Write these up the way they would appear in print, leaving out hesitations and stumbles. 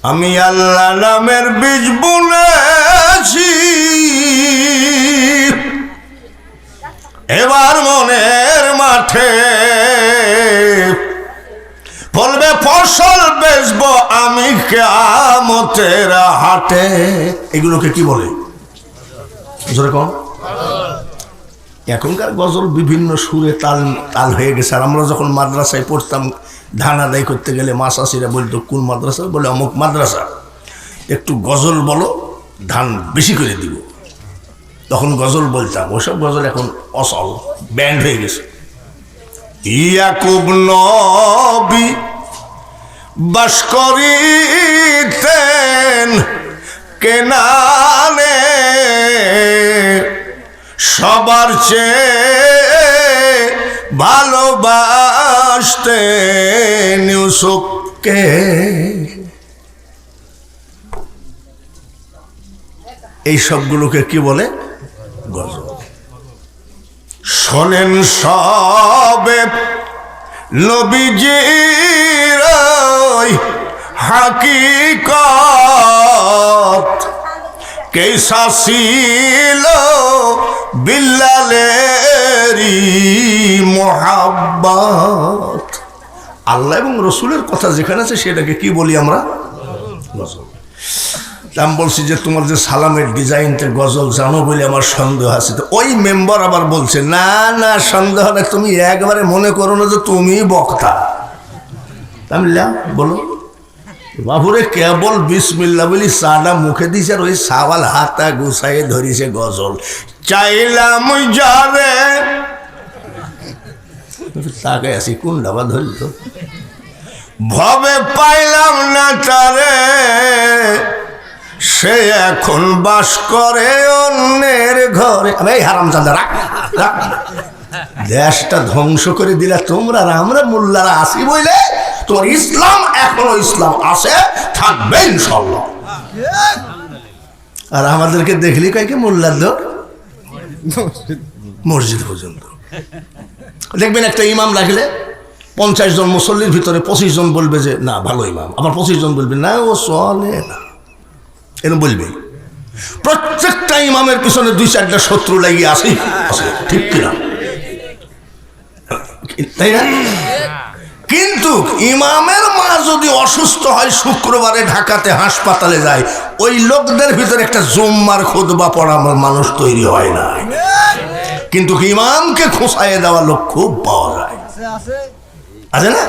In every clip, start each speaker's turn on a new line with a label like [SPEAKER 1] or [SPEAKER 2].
[SPEAKER 1] আমি আল্লাহ নামের বীজ বুনেছি, এবার মনের মাঠে ফলবে ফসল বেচবো আমি কিয়ামতের হাটে। এগুলোকে কি বলে? জোরে কম। এখনকার গজল বিভিন্ন সুরে তাল তাল হয়ে গেছে। আর আমরা যখন মাদ্রাসায় পড়তাম, ধান আদায় করতে গেলে মাসাসিরা বলতো কোন মাদ্রাসা, বলে অমুক মাদ্রাসা, একটু গজল বলো, ধান বেশি করে দিব। তখন গজল বলতাম। ওসব গজল এখন অসল, ব্যান্ড হয়ে গেছে। ইয়াকুব নবী বাস করিতেন কেনানে, সবার চেয়ে ভালোবাসতেন ইউসুফকে। এই সবগুলোকে কি বলে? গজল। শোনেন সবে নবীজির হাকিকত, কেসা ছিল বিল্লালেরি মোহাব্বত। আল্লাহ এবং রসুলের কথা যেখানে আছে সেটাকে কি বলি আমরা? গজল। আমি বলছি যে তোমার যে সালামের ডিজাইনটা গজল জানো বলে আমার সন্দেহ আছে। তো ওই মেম্বার আবার বলছে না না সন্দেহ না, তুমি একবারে মনে করো না যে তুমি বক্তা। আমি বলো বাবুরে কেবল বিসমিল্লাহ বলি চাটা মুখে দিছে, আর ওই সাওয়াল হাতা গুছাইয়ে ধরিছে গজল। চাইলাম যারে তাকে আসি কোন ডাবা ধরিত, ভবে পাইলাম না তারে, সে এখন বাস করে অন্যের ঘরে। এই হারামজাদারা, দেশটা ধ্বংস করে দিলা তোমরা। আর আমরা মোল্লারা আসি বইলে তোর ইসলাম এখনো ইসলাম আছে, থাকবে ইনশাল্লাহ। আর আমাদেরকে দেখলি কাইকে মোল্লার দর মসজিদ পর্যন্ত দেখবেন। একটা ইমাম রাখলে 50 জন মুসল্লির ভিতরে 25 জন বলবে যে না ভালো ইমাম, আবার 25 জন বলবে না ও চলে না, এরকম বলবে। প্রত্যেকটা ইমামের পিছনে 2-4টা শত্রু লাগিয়ে আসে, ঠিক কিনা? তাই না? কিন্তু ইমামের মা যদি অসুস্থ হয়, শুক্রবারে ঢাকাতে হাসপাতালে যায়, ওই লোকদের ভিতরে একটা জুম্মার খুতবা পড়া মানুষ তৈরি হয় না। কিন্তু ইমামকে খোঁচাইয়ে দেওয়া লোক খুব পাওয়া যায়, আছে না?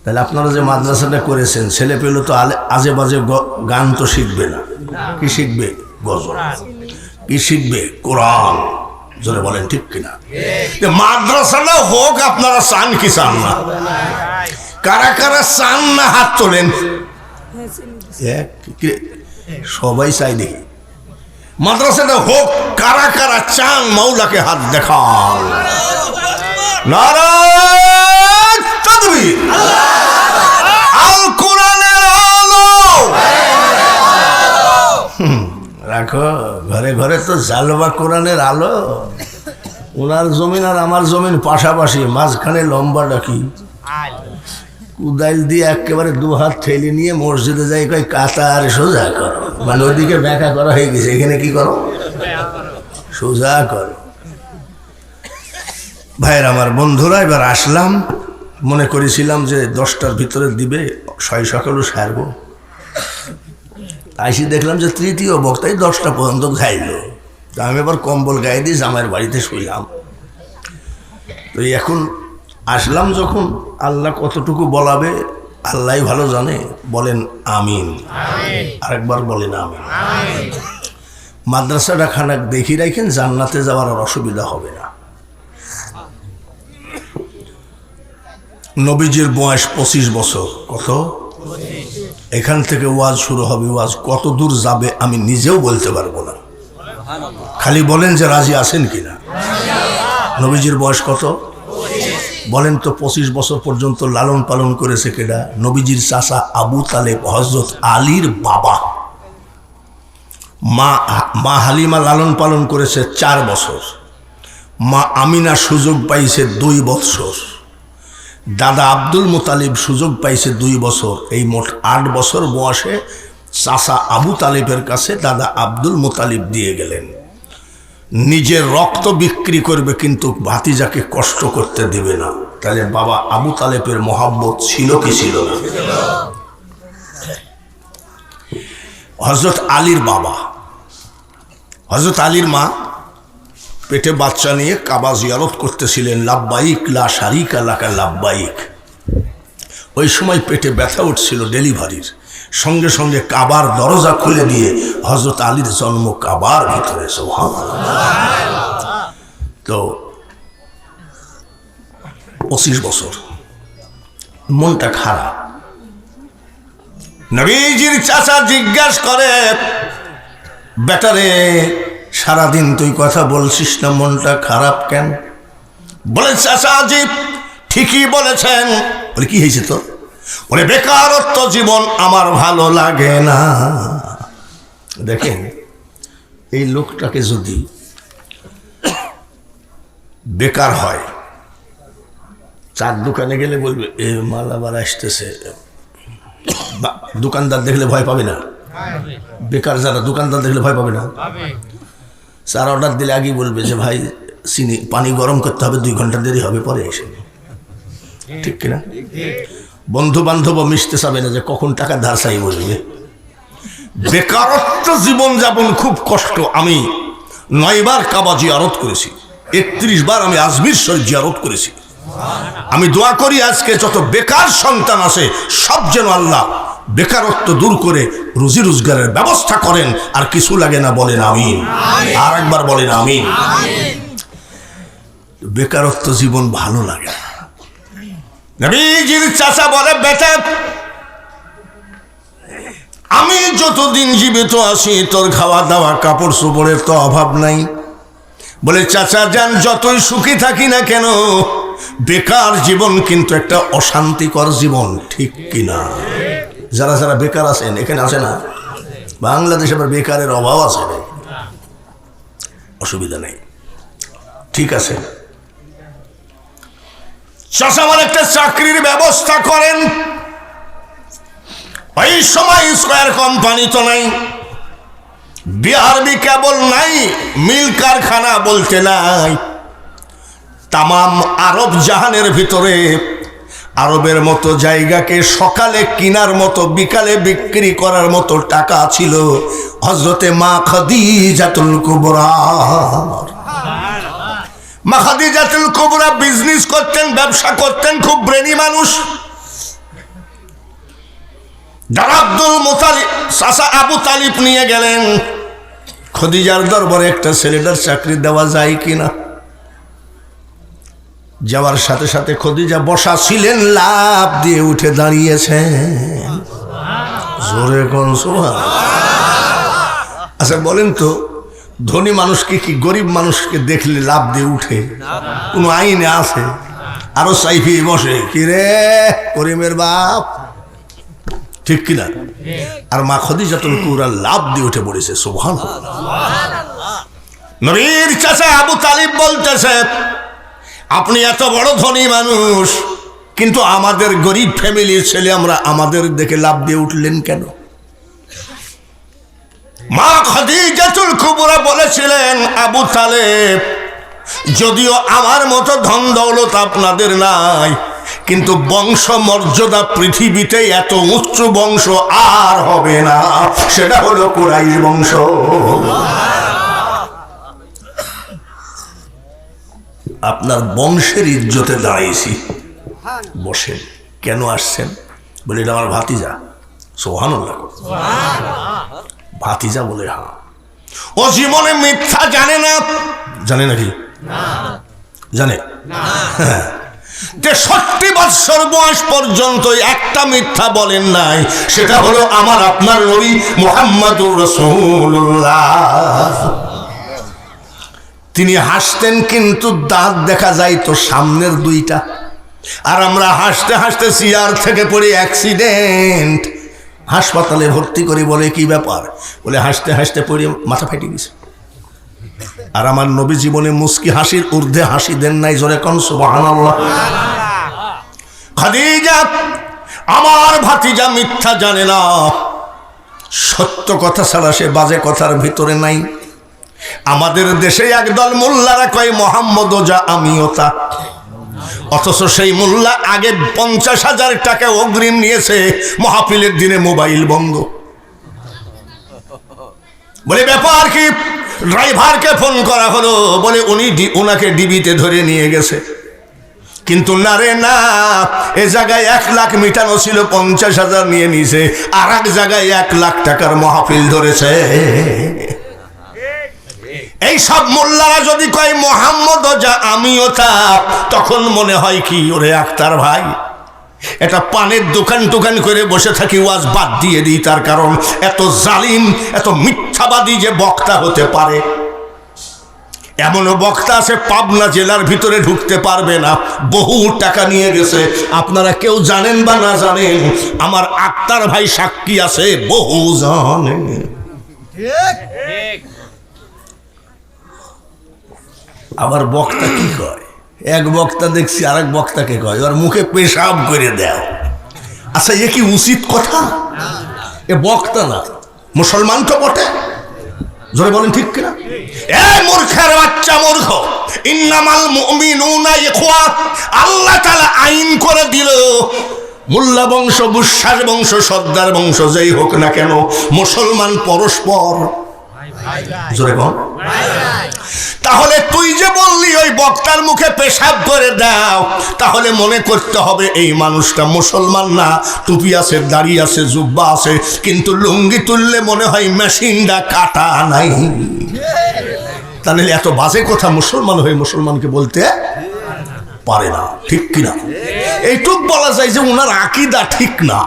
[SPEAKER 1] তাহলে আপনারা যে মাদ্রাসাটা করেছেন, ছেলে পেলে তো আজে বাজে গান তো শিখবে না। কি শিখবে? গজল। কি শিখবে? কোরআন। জোরে বলেন ঠিক কিনা? মাদ্রাসাটা হোক, আপনারা চান কি চান না? কারা কারা চান না হাত তোলেন। সবাই চাই দেখি মাদ্রাসাটা হোক। কারা কারা চান মাওলাকে হাত দেখান। নারায়ণ তাকবীর। আল কোরআনের আলো রাখো ঘরে ঘরে, তো জালবা কোরআনের আলো। ওনার জমিন আর আমার জমিন পাশাপাশি, মাঝখানে লম্বা ডাকি কুদাইল দিয়ে একেবারে 2 হাত ঠেলে নিয়ে মসজিদে যাই, কই কাতার সোজা করো। মানে ওইদিকে ব্যাখ্যা করা হয়ে গেছে, এখানে কি করো? সোজা করো। ভাইয়ের আমার বন্ধুরা, এবার আসলাম। মনে করেছিলাম যে 10টার ভিতরে দিবে, সকালও সারবো। আইসি দেখলাম যে তৃতীয় বক্তাই 10টা পর্যন্ত খাইল। তা আমি এবার কম্বল গায়ে দিয়ে জামাইয়ের বাড়িতে শুইলাম। তো এখন আসলাম যখন, আল্লাহ কতটুকু বলাবে আল্লাহ ভালো জানে। বলেন আমিন। আরেকবার বলেন আমিন। মাদ্রাসাটা খানাক দেখি রাখেন, জান্নাতে যাওয়ার আর অসুবিধা হবে না। নবীজির বয়স 25 বছর। কত? এখান থেকে ওয়াজ শুরু হবে। ওয়াজ কত দূর যাবে আমি নিজেও বলতে পারবো না। খালি বলেন যে রাজি আছেন কিনা। নবীজির বয়স কত? বলেন তো। 25 বছর পর্যন্ত লালন পালন করেছে কেডা? নবীজির চাচা আবু তালেব, হযরত আলীর বাবা। মা হালিমা লালন পালন করেছে 4 বছর। মা আমিনা সুযোগ পাইছে 2 বছর। দাদা আব্দুল মুতালিব সুযোগ পাইছে 2 বছর, এই মোট 8 বছর বয়সে চাচা আবু তালিবের কাছে দাদা আব্দুল মুতালিব দিয়ে গেলেন, নিজের রক্ত বিক্রি করবে কিন্তু ভাতিজাকে কষ্ট করতে দিবে না। তাহলে বাবা আবু তালেবের মহাব্বত ছিল কি ছিল না? হযরত আলীর বাবা, হযরত আলীর মা পেটে বাচ্চা নিয়ে কাবা জিয়ারত করতেছিলেন, লাব্বাইক লা শারিকা লাকা লাব্বাইক। ওই সময় পেটে ব্যথা উঠছিল ডেলিভারির, সঙ্গে সঙ্গে কাবার দরজা খুলে দিয়ে হযরত আলীর জন্ম কাবার ভিতরে। তো 25 বছর, মনটা খারাপ। নবীজির চাচা জিজ্ঞাসা করে, বেটারে সারাদিন তুই কথা বলছিস না, মনটা খারাপ কেন? বলে চাচা জি ঠিকই বলেছেন। বলে কি হয়েছে তোর? বলে বেকারত্ব জীবন আমার ভালো লাগে না। দেখেন এই লোকটাকে যদি বেকার হয়, চার দোকানে গেলে বলবে এ মাল আবার আসতেছে, দোকানদার দেখলে ভয় পাবে না? বেকার যারা দোকানদার দেখলে ভয় পাবে না? চার অর্ডার দিলে আগেই বলবে যে ভাই চিনি পানি গরম করতে হবে, 2 ঘন্টা দেরি হবে, পরে এসে। ঠিক কিনা? বন্ধু বান্ধব মিশতে চাবে না যে কখন টাকা ধার চাই বলবে। বেকারত্ব জীবন যাপন খুব কষ্ট। আমি 9 বার কাবা জিয়ারত করেছি, 31 বার আমি আজমির শরীফ জিয়ারত করেছি। আমি দোয়া করি আজকে যত বেকার সন্তান আছে সব যেন আল্লাহ বেকারত্ব দূর করে রুজি রোজগারের ব্যবস্থা করেন। আর কিছু লাগে না, বলেন আমিন। আর একবার বলেন আমিন। বেকারত্ব জীবন ভালো লাগে। নবীজির চাচা বলে, বেটা আমি যতদিন জীবিত আছি তোর খাওয়া দাওয়া কাপড় চোপড়ের তো অভাব নাই। বলে চাচা যান, যতই সুখী থাকি না কেন বেকার জীবন কিন্তু একটা অশান্তিকর জীবন। ঠিক কিনা? যারা যারা বেকার আছেন এখানে আছে না? বাংলাদেশে আবার বেকারের অভাব আছে, অসুবিধা নেই, ঠিক আছে। চাচা আমার একটা চাকরির ব্যবস্থা করেন। ওই সময় স্কয়ার কোম্পানি তো নাই, বিআরবি কেবল নাই, মিল কারখানা বলতে নাই। তামাম আরব জাহানের ভিতরে আরবের মতো জায়গাকে সকালে কিনার মতো বিকালে বিক্রি করার মতো টাকা ছিল হযরতে মা খাদিজাতুল কুবরা। মা খাদিজাতুল কুবরা বিজনেস করতেন, ব্যবসা করতেন, খুব ব্রেনি মানুষ। দাদা আব্দুল মুতালিব চাচা আবু তালিব নিয়ে গেলেন, খাদিজার দরবারে একটা ছেলেটার চাকরি দেওয়া যায় কিনা। যাওয়ার সাথে সাথে খাদিজা বসা ছিলেন, লাফ দিয়ে উঠে দাঁড়িয়েছেন। জোরে কোন সুবহানাল্লাহ। আচ্ছা বলেন তো, ধনী মানুষকে কি গরিব মানুষকে দেখলে লাফ দিয়ে উঠে? কোন আইনে আছে? আরো সাইফি বসে কি রে করিমের বাপ, ঠিক কিনা? আর মা খাদিজাতুল কুবরা লাফ দিয়ে উঠে পড়েছে। সুবহানাল্লাহ। নবীর চাচা আবু তালিব বলতেছে, আপনি এত বড় ধনী মানুষ কিন্তু আমাদের গরিব ফ্যামিলির ছেলে আমরা আমাদের দেখে লাফ দিয়ে উঠলেন কেন? মা খাদিজাতুল কুবরা বলেছিলেন, আবু তালেব যদিও আমার মতো ধন দৌলত আপনাদের নাই, কিন্তু বংশ মর্যাদা পৃথিবীতে এত উচ্চ বংশ আর হবে না, সেটা হলো কুরাইশ বংশ। আপনার বংশের ইজ্জতে দাঁড়িয়েছি, বসেন। কেন আসছেন? বলে এটা আমার ভাতিজা। সুবহানাল্লাহ। ভাতিজা বলে হ্যাঁ। ও জীবনে মিথ্যা জানে না। জানে নাকি? জানে। 63 বছর বয়স পর্যন্ত একটা মিথ্যা বলেন নাই, সেটা হলো আমার আপনার নবী মুহাম্মদুর রাসূলুল্লাহ। তিনি হাসতেন কিন্তু দাঁত দেখা যায় তো সামনের 2টা। আর আমরা হাসতে হাসতে চেয়ার থেকে পড়ে অ্যাক্সিডেন্ট, হাসপাতালে ভর্তি করে। বলে কি ব্যাপার? বলে হাসতে হাসতে পড়ে মাথা ফেটে গেছে। আর আমার নবী জীবনে মুস্কি হাসির ঊর্ধ্বে হাসি দেন নাই। জোরে কোন সুবহানাল্লাহ। খাদিজা আমার ভাতিজা মিথ্যা জানে না, সত্য কথা ছাড়া সে বাজে কথার ভিতরে নাই। আমাদের দেশে একদল মোল্লারা কয় মোহাম্মদ যা আমিও তা, অথচ সেই মোল্লা আগে 50,000 টাকা অগ্রিম নিয়েছে, মাহফিলের দিনে মোবাইল বন্ধ। বলে ব্যাপার কি? ড্রাইভারকে ফোন করা হলো, বলে ওনাকে ডিবিতে ধরে নিয়ে গেছে। কিন্তু না রে না, এ জায়গায় 1 লাখ মিটানো ছিল, 50,000 নিয়ে নিছে, আর এক জায়গায় 1 লাখ টাকার মাহফিল ধরেছে। এই সব মোল্লারা যদি কয় মোহাম্মদ যা আমিও তা, তখন মনে হয় কি, ওরে আক্তার ভাই, এটা পানের দোকান টোকান করে বসে থাকি, ওয়াজ বাদ দিয়ে দিই। তার কারণ এত জালিম, এত মিথ্যাবাদী যে বক্তা হতে পারে। এমনও বক্তা আছে পাবনা জেলার ভিতরে ঢুকতে পারবে না, বহু টাকা নিয়ে গেছে। আপনারা কেউ জানেন বা না জানেন, আমার আক্তার ভাই সাক্ষী আছে, বহু জানে। আবার বক্তা কি কয়, এক বক্তা দেখছি আরেক বক্তাকে কয় ওর মুখে পেশাব করে দেও। আচ্ছা, এ কি উচিত কথা? এ বক্তা না, মুসলমান তো বটে, জোরে বলেন ঠিক কিনা? এ মূর্খের বাচ্চা মূর্খ, ইন্নামাল মুমিনুনা ইখওয়া, আল্লাহ তাআলা আইন করে দিল, মোল্লা বংশ, বুশার বংশ, সর্দার বংশ, যেই হোক না কেন, মুসলমান পরস্পর জোরে বল। তাহলে তুই যে বললি ওই বক্তার মুখে পেশাব করে দাও, তাহলে মনে করতে হবে এই মানুষটা মুসলমান না। টুপি আছে, দাড়ি আছে, জুব্বা আছে, কিন্তু লুঙ্গি তুললে মনে হয় মেশিনটা কাটা নাই। তাহলে এত বাজে কথা মুসলমান হয়ে মুসলমানকে বলতে পারে না, ঠিক কিনা? এইটুক বলা যায় যে ওনার আকীদা ঠিক না।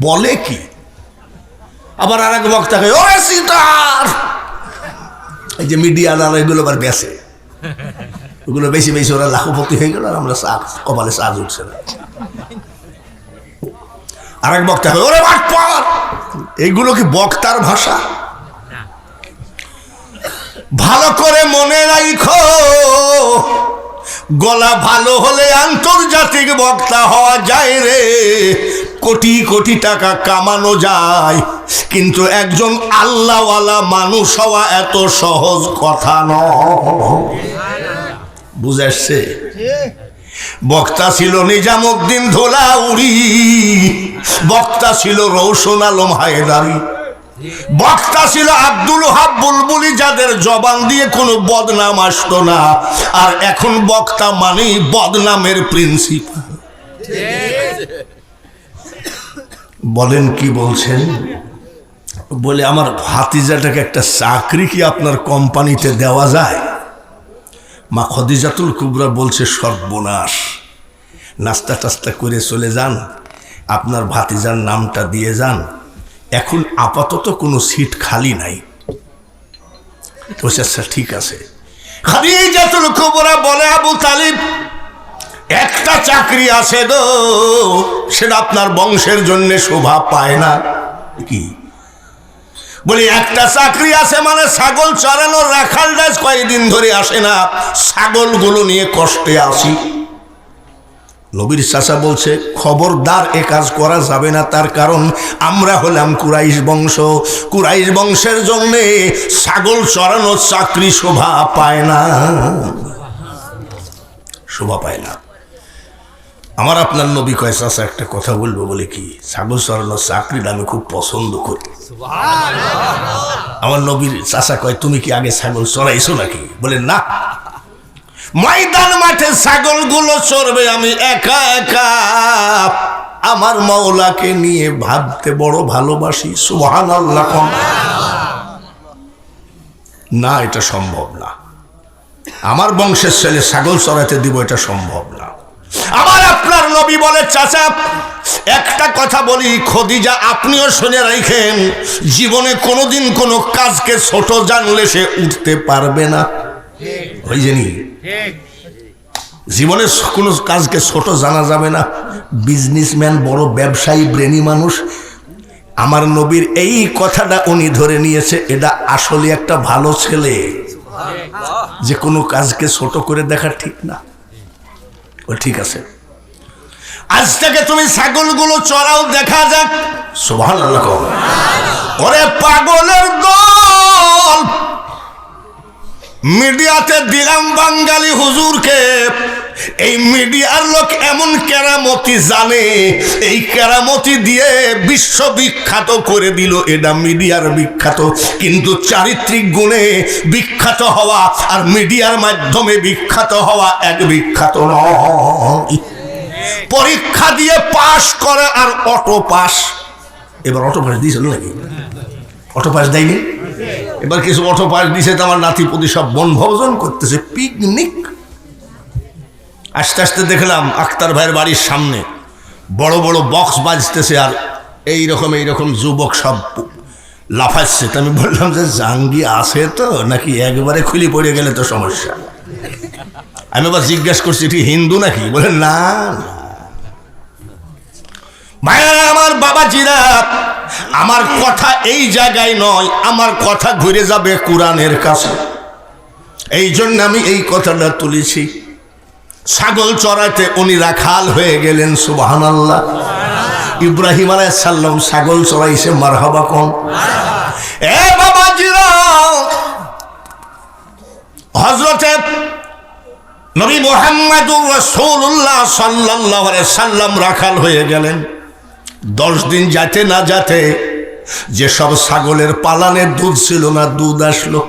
[SPEAKER 1] বলে কি? আবার আর এক বক্তাকে ওরে সিটার, এই যে মিডিয়া না, এগুলো আবার বেসে, ওগুলো বেশি বেশি ওরা লাখপতি হয়ে গেল, আর আমরা কপালে সাজ উঠছে না। আর এক বক্তা ওরে বাটপার, এইগুলো কি বক্তার ভাষা? ভালো করে মনে রাখো, গলা ভালো হলে আন্তর্জাতিক বক্তা হওয়া যায় রে, কোটি কোটি টাকা কামানো যায়, কিন্তু একজন আল্লাহওয়ালা মানুষ হওয়া এত সহজ কথা নয়। বুঝাচ্ছে? বক্তা ছিল নিজামুদ্দিন ধোলাউড়ি, বক্তা ছিল রওশন আলম হায়দারি, বক্তা ছিল আব্দুল ওহাব বুলবুলি, যাদের জবান দিয়ে কোনো বদনাম আসতো না। আর এখন বক্তা মানেই বদনামের প্রিন্সিপাল। বলেন কি বলছেন? বলে আমার ভাতিজাটাকে একটা চাকরি কি আপনার কোম্পানিতে দেওয়া যায়? মা খদিজাতুল কুবরা বলছে সর্বনাশ, নাস্তা টাস্তা করে চলে যান, আপনার ভাতিজার নামটা দিয়ে যান, এখন আপাতত কোনো সিট খালি নাই। বলছে আচ্ছা ঠিক আছে। খদিজাতুল কুবরা বলে আবু তালিব, একটা চাকরি আছে গো, সেটা আপনার বংশের জন্য শোভা পায় না। কি বলি? একটা চাকরি আছে, মানে ছাগল চড়ানোর রাখাল রাজ কয়েকদিন ধরে আসে না, ছাগলগুলো নিয়ে কষ্টে আসি। নবীর চাচা বলছে খবরদার, এ কাজ করা যাবে না, তার কারণ আমরা হলাম কুরাইশ বংশ, কুরাইশ বংশের জন্য ছাগল চড়ানোর চাকরি শোভা পায় না, শোভা পায় না। আমার আপনার নবী কয় চাচা একটা কথা বলবো, বলে কি? ছাগল চড়ানোর চাকরিটা আমি খুব পছন্দ করি। আমার নবীর চাচা কয় তুমি কি আগে ছাগল চড়াইছো নাকি? বলে না, ময়দান মাঠে ছাগলগুলো চড়বে আমি একা একা, আমার মাওলাকে নিয়ে ভাবতে বড় ভালোবাসি। সুবহানাল্লাহ। না, এটা সম্ভব না, আমার বংশের ছেলে ছাগল চড়াতে দিব, এটা সম্ভব না। আমার আপনার নবী বলে চাচা একটা কথা বলি, খদিজা আপনিও শুনে রাখেন, জীবনে কোনোদিন কোনো কাজকে ছোট জানলে সে উঠতে পারবে না। ওই জানি জীবনে কোনো কাজকে ছোট জানা যাবে না। বিজনেসম্যান, বড় ব্যবসায়ী, ব্রেনি মানুষ, আমার নবীর এই কথাটা উনি ধরে নিয়েছে, এটা আসলে একটা ভালো ছেলে, যে কোনো কাজকে ছোট করে দেখা ঠিক না। ও ঠিক আছে। আজ থেকে তুমি ছাগলগুলো চড়াও, দেখা যাক। সুবহানাল্লাহ। ওরে পাগলের দল, মিডিয়াতে দিলাম বাঙালি হুজুরকে। এই মিডিয়ার লোক এমন কেরামতি জানে, এই কেরামতি দিয়ে বিশ্ববিখ্যাত করে দিল। এটা মিডিয়ার বিখ্যাত, কিন্তু চারিত্রিক গুণে বিখ্যাত হওয়া আর মিডিয়ার মাধ্যমে বিখ্যাত হওয়া এক বিখ্যাত নয়। পরীক্ষা দিয়ে পাশ করে আর অটো পাস। এবার অটো পাস দিয়েছিল নাকি? অটো পাস দেয়নি। এবার কিছু অটো পাস দিয়েছে, তো আমার নাতিপতি সব বনভোজন করতেছে, পিকনিক। আস্তে আস্তে দেখলাম আক্তার ভাইয়ের বাড়ির সামনে বড় বড় বক্স বাজতেছে, আর এইরকম যুবক সব লাফাচ্ছে। তো আমি বললাম যে জাঙ্গি আছে তো নাকি, একবারে খুলি পড়ে গেলে তো সমস্যা। আমি আবার জিজ্ঞাসা করছি এটি হিন্দু নাকি? বলে না। ভাইয়ারা আমার, বাবাজিরা, আমার কথা এই জায়গায় নয়, আমার কথা ঘুরে যাবে কোরআনের কাছে। এই জন্য আমি এই কথাটা তুলেছি। ছাগল চড়াইতে উনি রাখাল হয়ে গেলেন। সুবহানাল্লাহ। ইব্রাহিম আলাইহিস সালাম ছাগল চড়াইছে, মারহাবা কোন। এ বাবাজিরা, হযরতে নবী মুহাম্মদুর রাসূলুল্লাহ সাল্লাল্লাহু আলাইহি সাল্লাম রাখাল হয়ে গেলেন। 10 দিন যাতে না যাতে যেসব ছাগলের পালানের দুধ ছিল না, দুধ আসলো।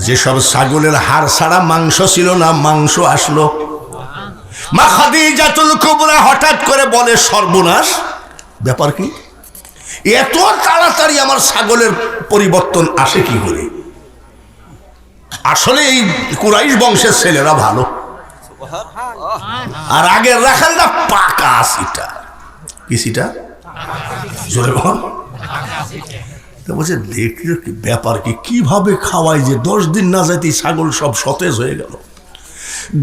[SPEAKER 1] যেসব ছাগলের হাড় ছাড়া মাংস ছিল না, মাংস আসলো। মা খাদিজাতুল কুবরা হঠাৎ করে বলে, সর্বনাশ, ব্যাপার কি? এত তাড়াতাড়ি আমার ছাগলের পরিবর্তন আসে কি করে? আসলে এই কুরাইশ বংশের ছেলেরা ভালো, আর আগের রাখালরা পাকা সিটা। কি সিটা? জোরে বল। বলছে দেখি ব্যাপার কি, কিভাবে খাওয়াই যে 10 দিন না যাইতেই ছাগল সব সতেজ হয়ে গেল।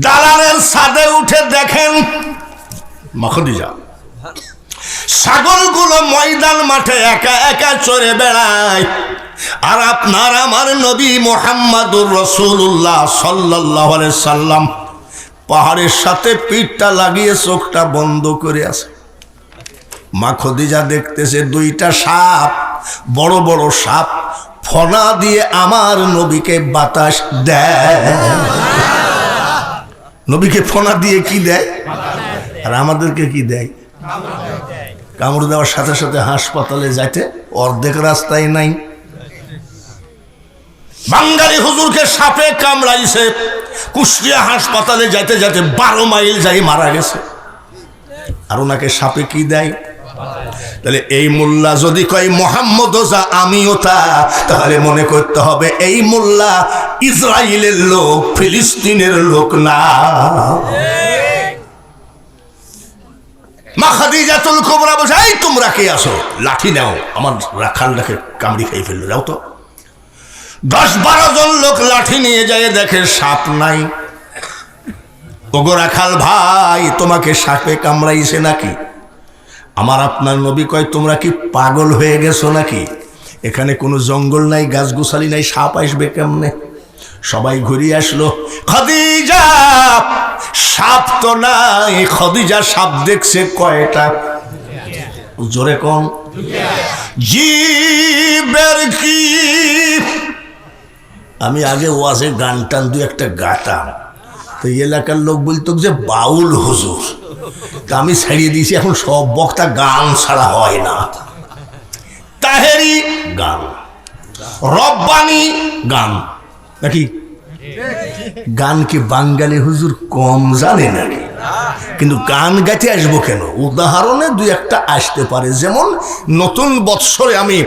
[SPEAKER 1] দালানের ছাদে উঠে দেখেন মা খাদিজা ছাগলগুলো ময়দান মাঠে একা একা চড়ে বেড়ায়, আর আপনার আমার নবী মুহাম্মদুর রাসূলুল্লাহ সাল্লাল্লাহু আলাইহি সাল্লাম পাহাড়ের সাথে পিঠটা লাগিয়ে চোখটা বন্ধ করে আছে। মা খাদিজা দেখতেছে 2টা সাপ, বড় বড় সাপ, ফনা দিয়ে আমার নবীকে বাতাস দেয়। নবীকে ফনা দিয়ে কি দেয়? আর আমাদেরকে কি দেয়? কামড় দেওয়ার সাথে সাথে হাসপাতালে যাইতে অর্ধেক রাস্তায় নাই। বাঙালি হুজুরকে সাপে কামড়াইছে, কুষ্টিয়া হাসপাতালে যাইতে যাইতে 12 মাইল যাই মারা গেছে। আর ওনাকে সাপে কি দেয়? তাহলে এই মোল্লা যদি কয় মোহাম্মদ ওজা আমিও তা, তাহলে মনে করতে হবে এই মোল্লা ইসরায়েলের লোক, ফিলিস্তিনের লোক না। মা খাদিজাতুল কুবরা বলে, এই তোমরা কে আসো? লাঠি নাও, আমার রাখালটাকে কামড়ি খেয়ে ফেললো, যাও তো। 10-12 জন লোক লাঠি নিয়ে যায়, দেখে সাপ নাই। ওগো রাখাল ভাই, তোমাকে সাপে কামড়াইছে নাকি? আমার আপনার নবী কয়, তোমরা কি পাগল হয়ে গেছো নাকি? এখানে কোনো জঙ্গল নাই, গাছগুছালি নাই, সাপ আসবে কেমনে? সবাই ঘুরিয়ে আসলো। খাদিজা, সাপ তো নাই। খাদিজা সাপ দেখছে কয়টা? জোরে কোন? জীবের কি? আমি আগে ওয়াজে গান টান 2-1টা গাতাম, তো এলাকার লোক বলতো যে বাউল হুজুর। তা আমি ছাড়িয়ে দিয়েছি, এখন সব বক্তা গান ছাড়া হয় না। তাহেরি গান, রব্বানি গান, নাকি? গান কি বাঙালি হুজুর কম জানে নাকি? কিন্তু গান গাইতে আসবো কেন? উদাহরণে 2-1টা আসতে পারে। যেমন নতুন বৎসরে আমি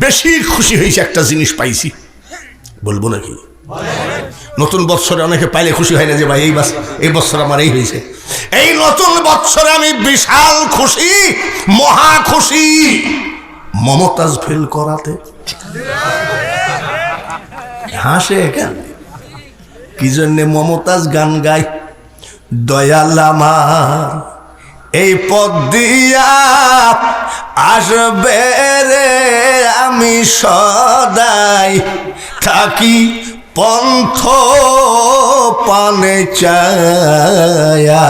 [SPEAKER 1] বেশি খুশি হয়েছি, একটা জিনিস পাইছি, বলবো নাকি? নতুন বৎসরে অনেকে পাইলে খুশি হয় না যে ভাই এই বৎসর আমার এই হয়েছে। এই নতুন বৎসরে আমি বিশাল খুশি, মহা খুশি, মমতাজ ফেল করাতে। হাসে কেন? কি জন্যে মমতাজ গান গায়? দয়াল আমার এই পথ দিয়া আসবে রে, আমি সদাই থাকি পন্থ পানে চায়া।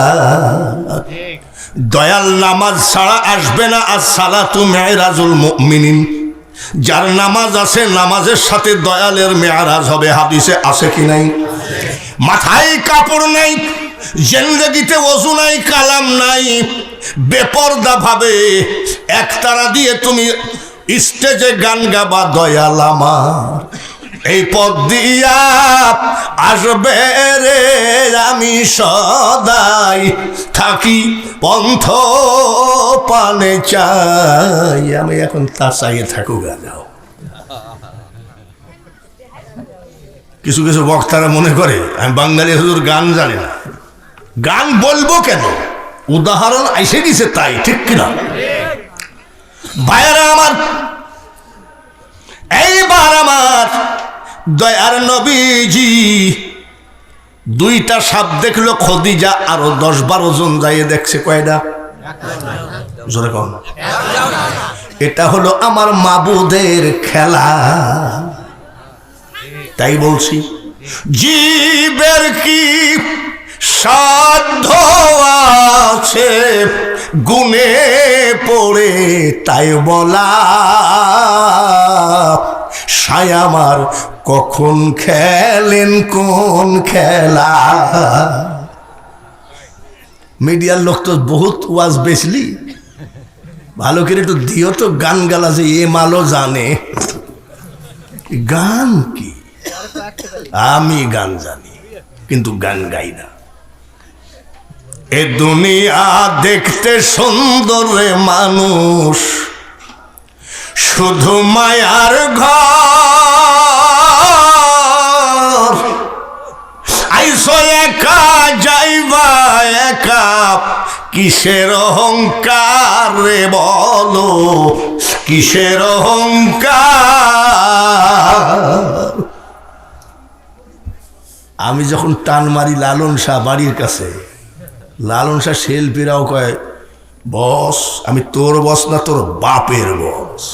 [SPEAKER 1] দয়াল নামাজ ছাড়া আসবে না। as-সালাতু মি'রাজুল মুমিনিন, যার নামাজ আছে নামাজের সাথে দয়ালের মেয়ারাজ হবে। হাদিসে আছে কি নাই? মাথায় কাপড় নাই, জিন্দেগিতে ওযু নাই, কালাম নাই, বেপরদা ভাবে একতারা দিয়ে তুমি স্টেজে গান গাবা, দয়াল আমার এই পথ দিয়া আসবে রে, আমি সদাই থাকি পন্থ পানে চাই। আমি এখন তা চাইয়ে থাকুক। গাও কিছু কিছু বক্তারা মনে করে আমি বাঙালি হুজুর গান জানি না। গান বলবো কেন? উদাহরণ আইসে গেছে তাই, ঠিক কিনা? ভাইয়ারা আমার, এইবার আমার দয়ার নবীজি দুইটা সাপ দেখলো। খদিজা আরো 10-12 জন যাইয়ে দেখছে। কয়টা? জোরে কম। এটা হলো আমার মাবুদের খেলা। তাই বলছি, জীবের কি সাধ্য আছে গুনে পড়ে তাই বলা, সায় আমার কখন খেলেন কোন খেলা। মিডিয়ার লোক তো বহুত ওয়াজ বেচলি, ভালো করে একটু দিও তো গান গালা, যে এ মালো জানে গান কি। আমি গান জানি কিন্তু গান গাই না। এ দুনিয়া দেখতে সুন্দর রে মানুষ, শুধু মায়ার ঘর। আইসো একা যাইবা একা, কিসের অহংকার রে বলো, কিসের অহংকার। আমি যখন টান মারি লালন শাহ বাড়ির কাছে, লালন শাহ শিল্পীরাও কয়, বস আমি তোর বস না, তোর বাপের বস,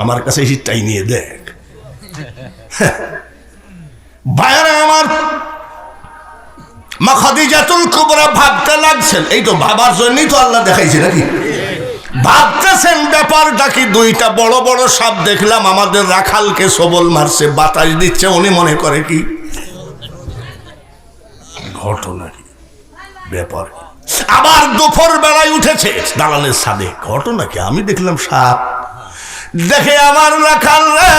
[SPEAKER 1] আমার কাছে এসে টাই নিয়ে দেখ। ভাইরা আমার, মা খাদিজাতুল কুবরা ভাবতে লাগছেন। এই তো ভাবার জন্যই তো আল্লাহ দেখাইছে নাকি? ভাবতেছেন ব্যাপারটা কি। দুইটা বড় বড় সাপ দেখলাম, আমাদের রাখালকে সবল মারছে, বাতাস দিচ্ছে। উনি মনে করে কি ঘটনা, কি ব্যাপার। আবার দুপুর বেলায় উঠেছে দালানের ছাদে, ঘটনা কি? আমি দেখলাম সাপ। দেখে আমার রাখাল রে,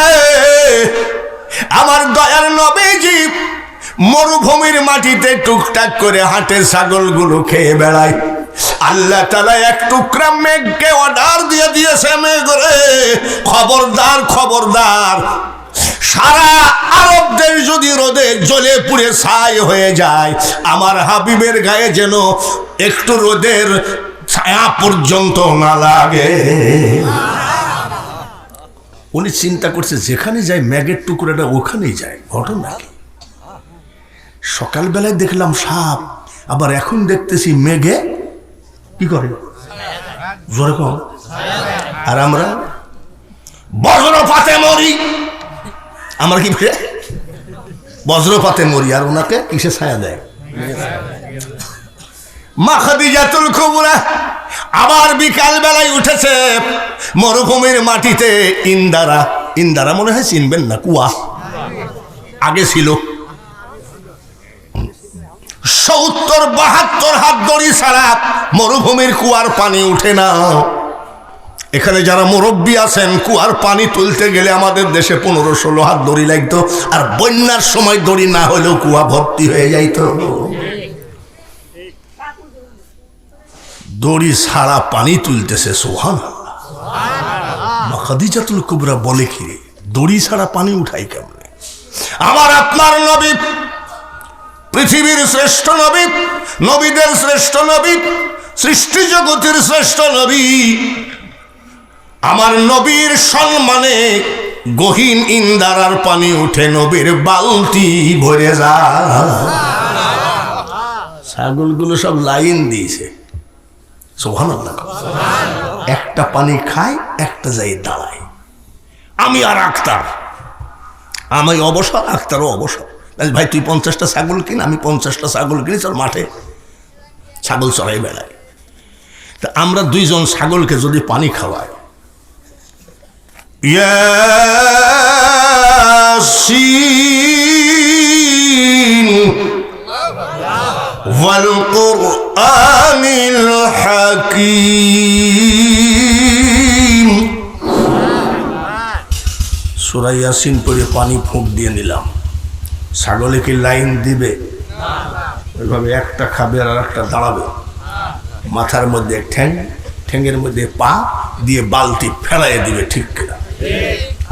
[SPEAKER 1] আমার দয়ার নবীজি মরুভূমির মাটিতে টুকটাক করে হাটে, ছাগলগুলো খেয়ে বেড়ায়। আল্লাহ তাআলা এক টুকরা মেঘকে অর্ডার দিয়ে দিয়েছে, মেঘ রে খবরদার খবরদার, সারা আরব দেশ যদি রোদে জ্বলে পুড়ে ছাই হয়ে যায়, আমার হাবিবের গায়ে যেন একটু রোদের ছায়া পর্যন্ত না লাগে। উনি চিন্তা করছে যেখানে যায় মেঘের টুকরাটা ওখানেই যায়। ঘটনা কি? সকালবেলায় দেখলাম সাপ, আবার এখন দেখতেছি মেঘে কি করে, জোরে কম। আর আমরা বজ্রপাতে মরি। আমরা কি বজ্রপাতে মরি, আর ওনাকে কিসে ছায়া দেয়? মা খাদিজাতুল কুবরা আবার বিকাল বেলায় উঠেছে মরুভূমির মাটিতে। ইন্দারা, ইন্দারা মনে হয় চিনবেন না, কুয়া আগে ছিল। 70-72 হাত দড়ি ছাড়া মরুভূমির কুয়ার পানি উঠে না। এখানে যারা মুরব্বী আছেন, কুয়ার পানি তুলতে গেলে আমাদের দেশে 15-16 হাত দড়ি লাগতো, আর বন্যার সময় দড়ি না হলেও কুয়া ভর্তি হয়ে যাইত। দড়ি ছাড়া পানি তুলতেছে, সুবহানাল্লাহ। মা খাদিজাতুল কুবরা বলে কি, দড়ি ছাড়া পানি উঠাই কেমনে? আমার আপনার নবী পৃথিবীর শ্রেষ্ঠ নবী, নবীদের শ্রেষ্ঠ নবী, সৃষ্টি জগতের শ্রেষ্ঠ নবী। আমার নবীর সম্মানে গহীন ইন্দারার পানি উঠে নবীর বালতি ভরে যায়। ছাগলগুলো সব লাইন দিয়েছে, সুবহানাল্লাহ। একটা পানি খায়, একটা যাই দাঁড়ায়। আমি আর আক্তার, আমি অবসর, আক্তারও অবসর। ভাই তুই 50টা ছাগল কিন, আমি 50টা ছাগল কিনি, চল মাঠে ছাগল চড়াই বেড়াই। তা আমরা দুইজন ছাগলকে যদি পানি খাওয়াই, ইয়াসিন ওয়াল কুরআনিল হাকীম, সূরা ইয়াসিন পড়ে পানি ফুঁক দিয়ে নিলাম। ছাগলে কি লাইন দিবে? ওইভাবে একটা খাবে আর একটা দাঁড়াবে, মাথার মধ্যে ঠ্যাং, ঠ্যাংয়ের মধ্যে পা দিয়ে বালতি ফেলাইয়ে দিবে, ঠিক কিনা?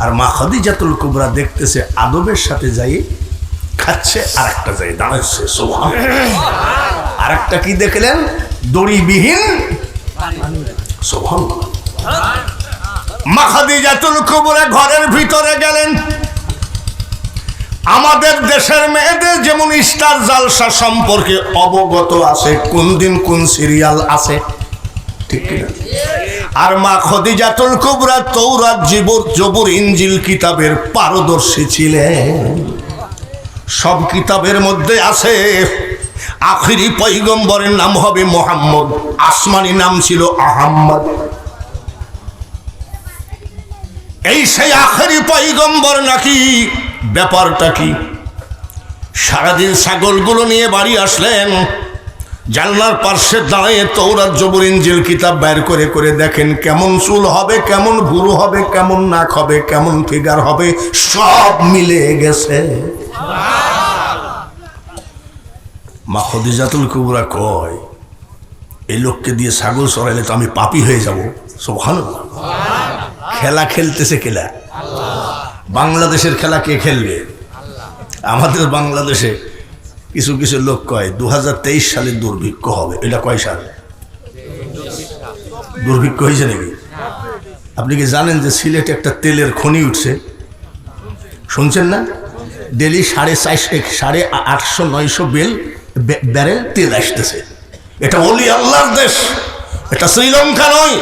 [SPEAKER 1] আর মা খাদিজাতুল কুবরা দেখতেছে আদবের সাথে যাই খাচ্ছে, আর একটা যাই দাঁড়াচ্ছে। সুবহানাল্লাহ। আর একটা কি দেখলেন? দড়িবিহীন। সুবহানাল্লাহ। মা খাদিজাতুল কুবরা ঘরের ভিতরে গেলেন। আমাদের দেশের মেয়েদের যেমন স্টার জালসা সম্পর্কে অবগত আছে, কোন দিন কোন সিরিয়াল আছে, ঠিক কিনা? আর মা খাদিজাতুল কুবরা তৌরাত, জবুর, ইনজিল কিতাবের পারদর্শী ছিলেন। সব কিতাবের মধ্যে আছে আখিরি পয়গম্বরের নাম হবে মুহাম্মদ, আসমানি নাম ছিল আহমদ। এই সেই আখিরি পয়গম্বর নাকি? ব্যাপারটা কি? সারাদিন ছাগলগুলো নিয়ে বাড়ি আসলেন, জানলার পার্শ্বে দাঁড়িয়ে তৌরাত, জবুর, ইনজিল কিতাব বের করে করে দেখেন কেমন চুল হবে, কেমন ভুরু হবে, কেমন নাক হবে, কেমন ফিগার হবে, সব মিলে গেছে। মা খাদিজাতুল কুবরা কয়, এই লোককে দিয়ে ছাগল চড়াইলে তো আমি পাপী হয়ে যাব। সুবহানাল্লাহ। খেলা খেলতেছে খেলা, বাংলাদেশের খেলা কে খেলবে? আমাদের বাংলাদেশে কিছু কিছু লোক কয় 2023 সালে দুর্ভিক্ষ হবে। এটা কয় সাল দুর্ভিক্ষ হয়েছে নাকি? আপনি কি জানেন যে সিলেটে একটা তেলের খনি উঠছে? শুনছেন না? ডেলি 850-900 ব্যারেল তেল আসতেছে। এটা ওলি আল্লাহর দেশ, এটা শ্রীলঙ্কা নয়,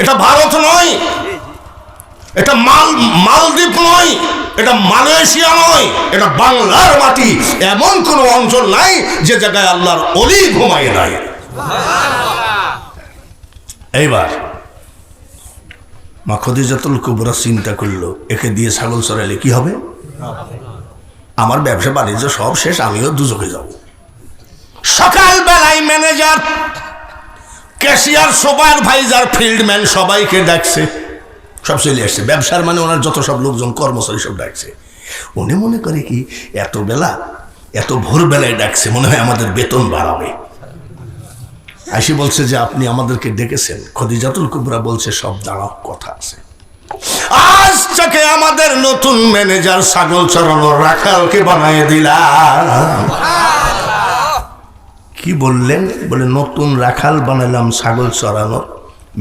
[SPEAKER 1] এটা ভারত নয়, এটা মালদ্বীপ নয়, এটা মালয়েশিয়া নয়, এটা বাংলার মাটি। এমন কোন অঞ্চল নাই যে জায়গায় আল্লাহর ওলি ঘুমায় নাই। এইবার মা খাদিজাতুল কুবরা চিন্তা করলো, একে দিয়ে ছাগল চড়াইলে কি হবে? আমার ব্যবসা বাণিজ্য সব শেষ, আমিও দুজকে যাব। সকালবেলায় ম্যানেজার, ক্যাশিয়ার, সুপারভাইজার, ফিল্ডম্যান সবাইকে ডাকছে, সব চলে আসছে। ব্যবসার মানে ওনার যত সব লোকজন, কর্মচারী সব ডাকছে। উনি মনে করে কি এত বেলা, এত ভোরবেলায় ডাকছে, মনে হয় আমাদের বেতন বাড়াবে। আইসি বলছে যে আপনি আমাদেরকে ডেকেছেন। খাদিজাতুল কুবরা বলছে সব দাঁড়াও, কথা আছে। আজ থেকে আমাদের নতুন ম্যানেজার ছাগল চড়ানোর রাখালকে বানিয়ে দিলাম। কি বললেন? বলে নতুন রাখাল বানালাম ছাগল চড়ানোর,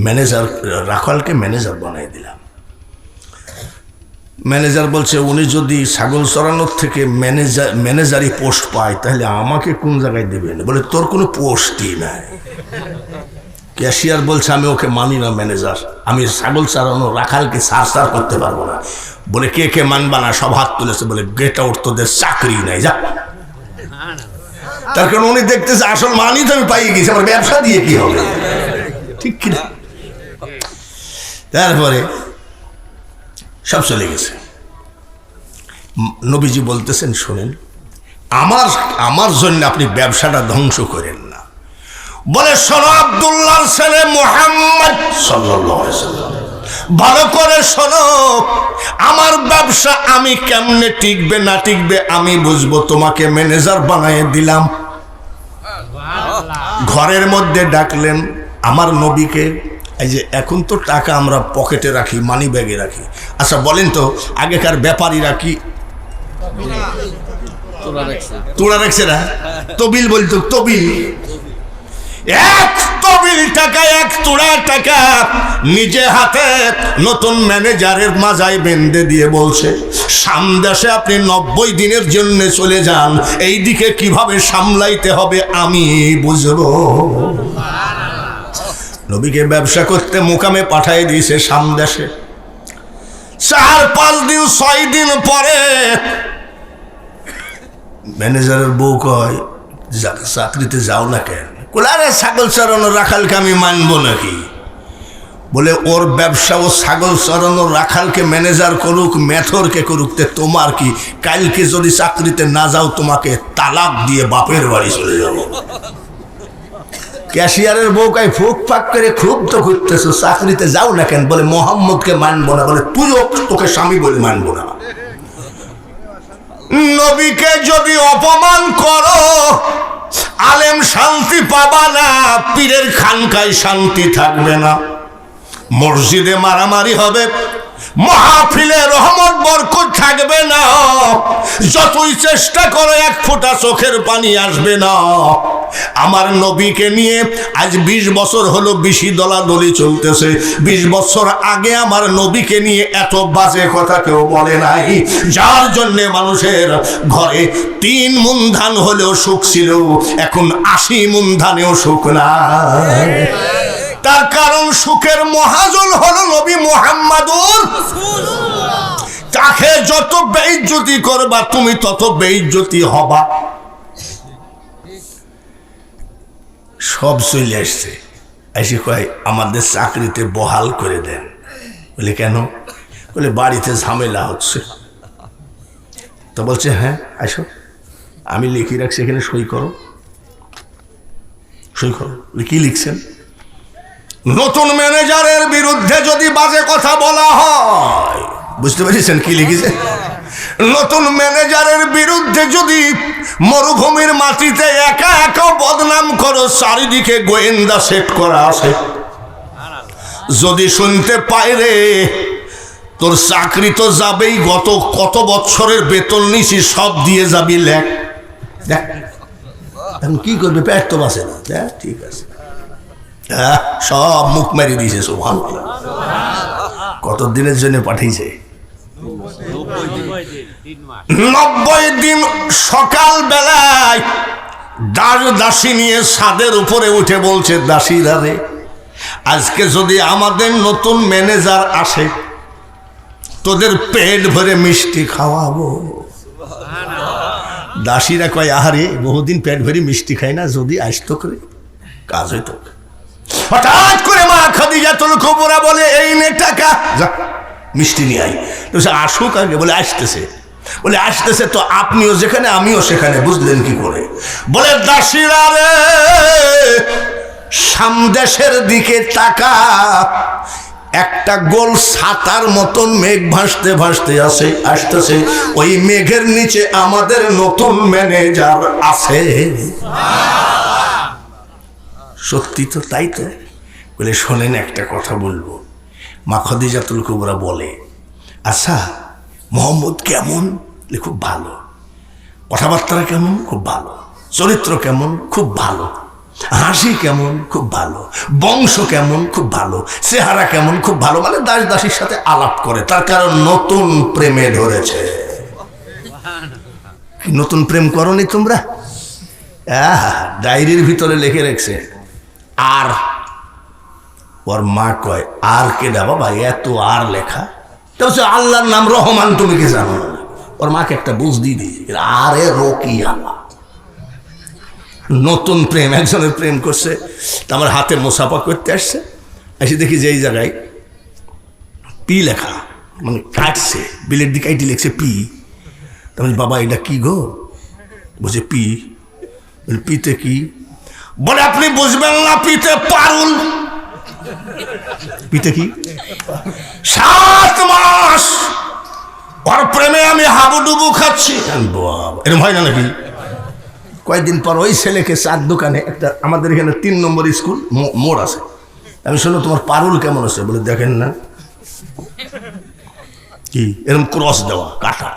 [SPEAKER 1] ম্যানেজার, রাখালকে ম্যানেজার বানিয়ে দিলাম। ম্যানেজার বলছে উনি যদি ছাগল চড়ানোর থেকে ম্যানেজারি পোস্ট পায় তাহলে আমাকে কোন জায়গায় দেবেন? বলে তোর কোনো পোস্টই নাই। ক্যাশিয়ার বলছে আমি ওকে মানি না ম্যানেজার, আমি ছাগল চড়ানো রাখালকে সার করতে পারবো না। বলে কে কে মানবা না? সব হাত তুলেছে। বলে গেট আউট, তোদের চাকরি নাই, যা। তার কারণ উনি দেখতেছে আসল মানি তো আমি পাই গেছি, আমার ব্যবসা দিয়ে কি হবে, ঠিক কিনা? তারপরে সব চলে গেছে। নবীজি বলতেছেন শোনেন, আমার জন্য আপনি ব্যবসাটা ধ্বংস করেন না। বলে শোনো, আব্দুল্লাহর ছেলে মুহাম্মদ সাল্লাল্লাহু আলাইহি ওয়াসাল্লাম, ভালো করে শোনো, আমার ব্যবসা আমি কেমনে টিকবে না টিকবে আমি বুঝবো। তোমাকে ম্যানেজার বানিয়ে দিলাম। ঘরের মধ্যে ডাকলেন আমার নবীকে। এই যে এখন তো টাকা আমরা পকেটে রাখি, মানি ব্যাগে রাখি। আচ্ছা বলেন তো, আগেকার ব্যাপারীরা কি তোড়া রাখছে না? তবিল বলতো, তবিল। এক তবিল টাকা, এক তোড়া টাকা নিজে হাতে নতুন ম্যানেজারের মাজায় বেঁধে দিয়ে বলছে সামদেশে আপনি 90 দিনের জন্য চলে যান, এই দিকে কিভাবে সামলাইতে হবে আমি বুঝবো। নবীকে ব্যবসা করতে মুকামে পাঠিয়ে দিয়েছে সামদেশে। 4-5 দিন 6 দিন পরে ম্যানেজারের বউ কয় চাকরিতে যাও না কেন? আরে ছাগল চড়ানো রাখালকে আমি মানবো নাকি? বলে ওর ব্যবসা, ও ছাগল চড়ানো রাখালকে ম্যানেজার করুক, মেথরকে করুক, তে তোমার কি? কালকে যদি চাকরিতে না যাও তোমাকে তালাক দিয়ে বাপের বাড়ি চলে যাবো। ক্যাশিয়ারের বউকাই ফুক ফাক করে খুব তো ঘুরতেছো, চাকরিতে যাও না কেন? বলে মোহাম্মদকে মানবো না। বলে তুইও তোকে স্বামী বলে মানবো না। নবীকে যদি অপমান করো আলেম শান্তি পাবা না, পীরের খানকায় শান্তি থাকবে না, মসজিদে মারামারি হবে, মাহফিলে রহমত বরকত থাকবে না, যতই চেষ্টা করো এক ফোঁটা চোখের পানি আসবে না। আমার নবীকে নিয়ে আজ 20 বছর হলো বেশি দলাদলি চলতেছে। 20 বছর আগে আমার নবীকে নিয়ে এত বাজে কথা কেউ বলে নাই, যার জন্যে মানুষের ঘরে 3 মুন ধান হলেও সুখ ছিল, এখন 80 মুন ধানেও সুখ নাই। তার কারণ সুখের মহাজন হলো নবী মুহাম্মাদুর। তাকে যত বেইজ্জতি করবা তুমি তত বেইজ্জতি হবা। সব চলে আসছে, এসে কয় আমাদের চাকরিতে বহাল করে দেন। বলে কেন? বলে বাড়িতে ঝামেলা হচ্ছে। তো বলছে হ্যাঁ আসো, আমি লিখে রাখছি, এখানে সই করো, সই করো। কি লিখছেন? নতুন ম্যানেজারের বিরুদ্ধে যদি বাজে কথা বলা হয়, বুঝতে পেরেছেন কি লিখেছে? নতুন ম্যানেজারের বিরুদ্ধে যদি মরুভূমির মাটিতে একা একা বদনাম করো, চারিদিকে গোয়েন্দা সেট করা আছে, যদি শুনতে পাই রে তোর চাকরি তো যাবেই, কত বছরের বেতন নিছি সব দিয়ে যাবি, লেখ। এখন কি করবে? পেট তো বাঁচে না। ঠিক আছে, সব মুখ মেরে দিয়েছে। সুবহানাল্লাহ। কত দিনের জন্য পাঠিয়েছে? 90 দিন। সকাল বেলায় দাসী নিয়ে ছাদের উপরে উঠে বলছে, দাসীরা রে, আজকে যদি আমাদের নতুন ম্যানেজার আসে তোদের পেট ভরে মিষ্টি খাওয়াবো। দাসীরা কয় আহারে বহুদিন পেট ভরে মিষ্টি খাই না, যদি আসতো করে কাজ হইতো। হঠাৎ করে মা খাদিজাতুল কুবরা বলে এই নে টাকা, যা মিষ্টি নিয়ে আই। তো সে আসুক আগে। বলে আসতেছে। বলে আসতেছে তো আপনিও যেখানে আমিও সেখানে, বুঝলেন কি করে? বলে দাসীরা রে সামদেশের দিকে তাকা, একটা গোল ছাতার মতন মেঘ ভাসতে ভাসতে আসতেছে, ওই মেঘের নিচে আমাদের নতুন ম্যানেজার আছে। সত্যি তো, তাই তো। বলে শোনেন একটা কথা বলবো। মা খাদিজাতুল কুবরা বলে, আচ্ছা মোহাম্মদ কেমন? খুব ভালো। কথাবার্তা কেমন? খুব ভালো। চরিত্র কেমন? খুব ভালো। হাসি কেমন? খুব ভালো। বংশ কেমন? খুব ভালো। চেহারা কেমন? খুব ভালো। মানে দাস দাসীর সাথে আলাপ করে, তার কারণ নতুন প্রেমে ধরেছে। নতুন প্রেম করনি তোমরা? ডায়েরির ভিতরে লিখে রেখেছে। আর ওর মা কয়, আর কেডা বাবা এত আর লেখা? তো আল্লাহর নাম রহমান, তুমি কি জানো না? ওর মাকে একটা বুঝ দিয়ে দিয়েছে, আরে রকিয়া। নতুন প্রেম, একজনের প্রেম করছে, তা আমার হাতে মোসাফা করতে আসছে, এসে দেখি যে এই জায়গায় পি লেখা, মানে কাটছে, বিলের দিকে আইটি লিখছে পি। তাহলে বাবা এটা কি গো? বলছে পি। পিতে কি? বলে আপনি বুঝবেন না, পিতে পারুল। পিতে কি? 7 মাস ওর প্রেমে আমি হাবুডুবু খাচ্ছি। এরকম হয় না নাকি? কয়েকদিন পর ওই ছেলেকে চার দোকানে, একটা আমাদের এখানে 3 নম্বর স্কুল মোড় আছে, আমি শুনলো তোমার পারুল কেমন আছে? বলে দেখেন না কি এরকম ক্রস দেওয়া কাটা।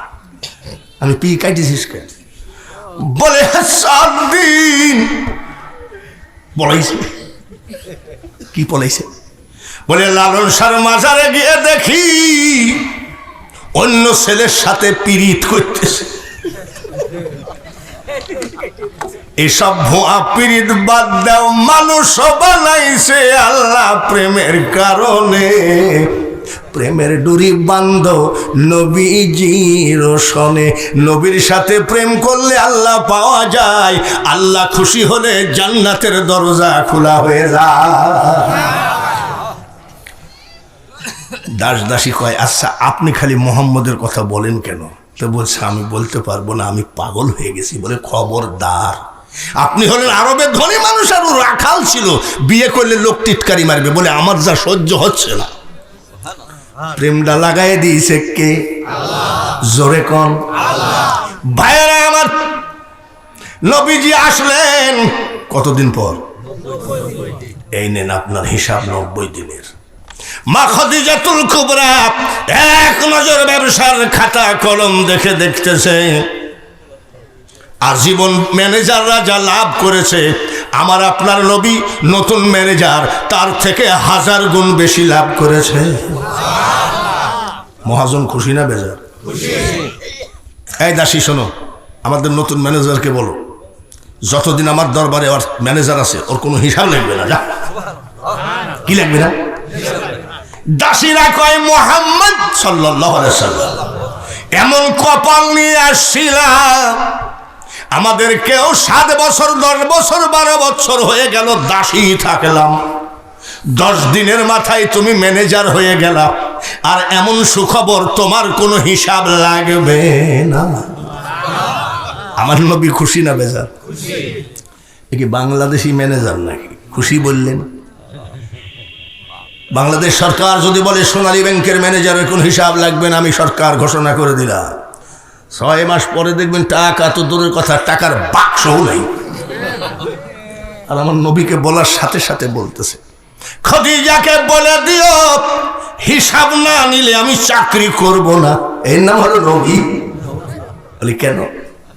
[SPEAKER 1] আমি পি কাটিছিস কেন? বলে 7 দিন পলাইছে। কি পলাইছে? বলে লালন সার মাজারে গিয়ে দেখি অন্য ছেলের সাথে পীড়িত করতেছে। এসব ভুয়া পীড়িত বাদ দাও, মানুষ বানাইছে আল্লাহ প্রেমের কারণে। প্রেমের ডুরি বান্ধ নবীজির সনে। নবীর সাথে প্রেম করলে আল্লাহ পাওয়া যায়, আল্লাহ খুশি হলে জান্নাতের দরজা খোলা হয়ে যায়। দাস দাসী কয়, আচ্ছা আপনি খালি মোহাম্মদের কথা বলেন কেন? তো বলছে, আমি বলতে পারবো না, আমি পাগল হয়ে গেছি। বলে, খবরদার, আপনি হলেন আরবের ধনী মানুষ আর ও রাখাল ছিল, বিয়ে করলে লোক টিটকারি মারবে। বলে, আমার যা সহ্য হচ্ছে না। প্রেমটা লাগাই দিয়েছে কে? জোরে কোন? ভাইয়েরা আমার, নবীজি আসলেন কতদিন পর? এই নেন আপনার হিসাব, 90 দিনের। মা খাদিজাতুল কুবরা এক নজর ব্যবসার খাতা কলম দেখে দেখতেছে, আজীবন ম্যানেজাররা যা লাভ করেছে, আমার আপনার নবী নতুন ম্যানেজার তার থেকে 1000 গুণ বেশি লাভ করেছে। মহাজন খুশি না বেজার? এই দাসী শোনো, আমাদের নতুন ম্যানেজারকে বলো, যতদিন আমার দরবারে ওর ম্যানেজার আছে ওর কোনো হিসাব লাগবে না। যা, কি লাগবে না? দাসীরা কয়, মুহাম্মদ সাল্লাল্লাহু আলাইহি সাল্লাম এমন কপাল নিয়ে আসছিলাম, আমাদের কেউ 7 বছর 10 বছর 12 বছর হয়ে গেল দাসী থাকলাম, 10 দিনের মাথায় তুমি ম্যানেজার হয়ে গেলা, আর এমন সুখবর তোমার কোনো হিসাব লাগবে না। আমার নবী খুশি না বেজার? এ কি বাংলাদেশি ম্যানেজার নাকি? খুশি বললেন। বাংলাদেশ সরকার যদি বলে সোনালী ব্যাংকের ম্যানেজারের কোন হিসাব লাগবে না, আমি সরকার ঘোষণা করে দিলাম, 6 মাস পরে দেখবেন টাকা তো দূরের কথা, টাকার বাক্সও নাই। আর আমার নবীকে বলার সাথে সাথে বলতেছে, খাদিজাকে বলে দিও হিসাব না নিলে আমি চাকরি করব না। এর নাম হলো নবী। বলি, কেন?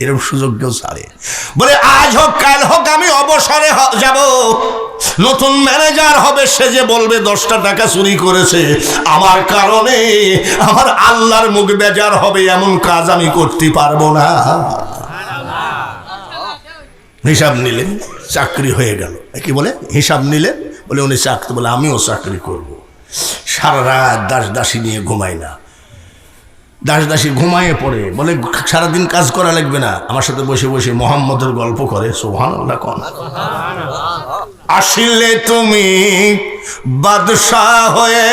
[SPEAKER 1] এরকম সুযোগ কেউ ছাড়ে? বলে, আজ হোক কাল হোক আমি অবসরে যাব, নতুন ম্যানেজার হবে, সে যে বলবে 10টা টাকা চুরি করেছে, আমার কারণে আমার আল্লাহর মুখ বেজার হবে, এমন কাজ আমি করতে পারবো না। হিসাব নিলেন, চাকরি হয়ে গেল। কি বলে? হিসাব নিলেন। বলে, উনি চাকরি, বলে আমিও চাকরি করব। সারা রাত দাস দাসী নিয়ে ঘুমাই না, দাস দাসী ঘুমাইয়ে পড়ে। বলে, সারাদিন কাজ করা লাগবে না, আমার সাথে বসে বসে মোহাম্মদের গল্প করে। সুবহানাল্লাহ কোন? আসিলে তুমি বাদশাহ হয়ে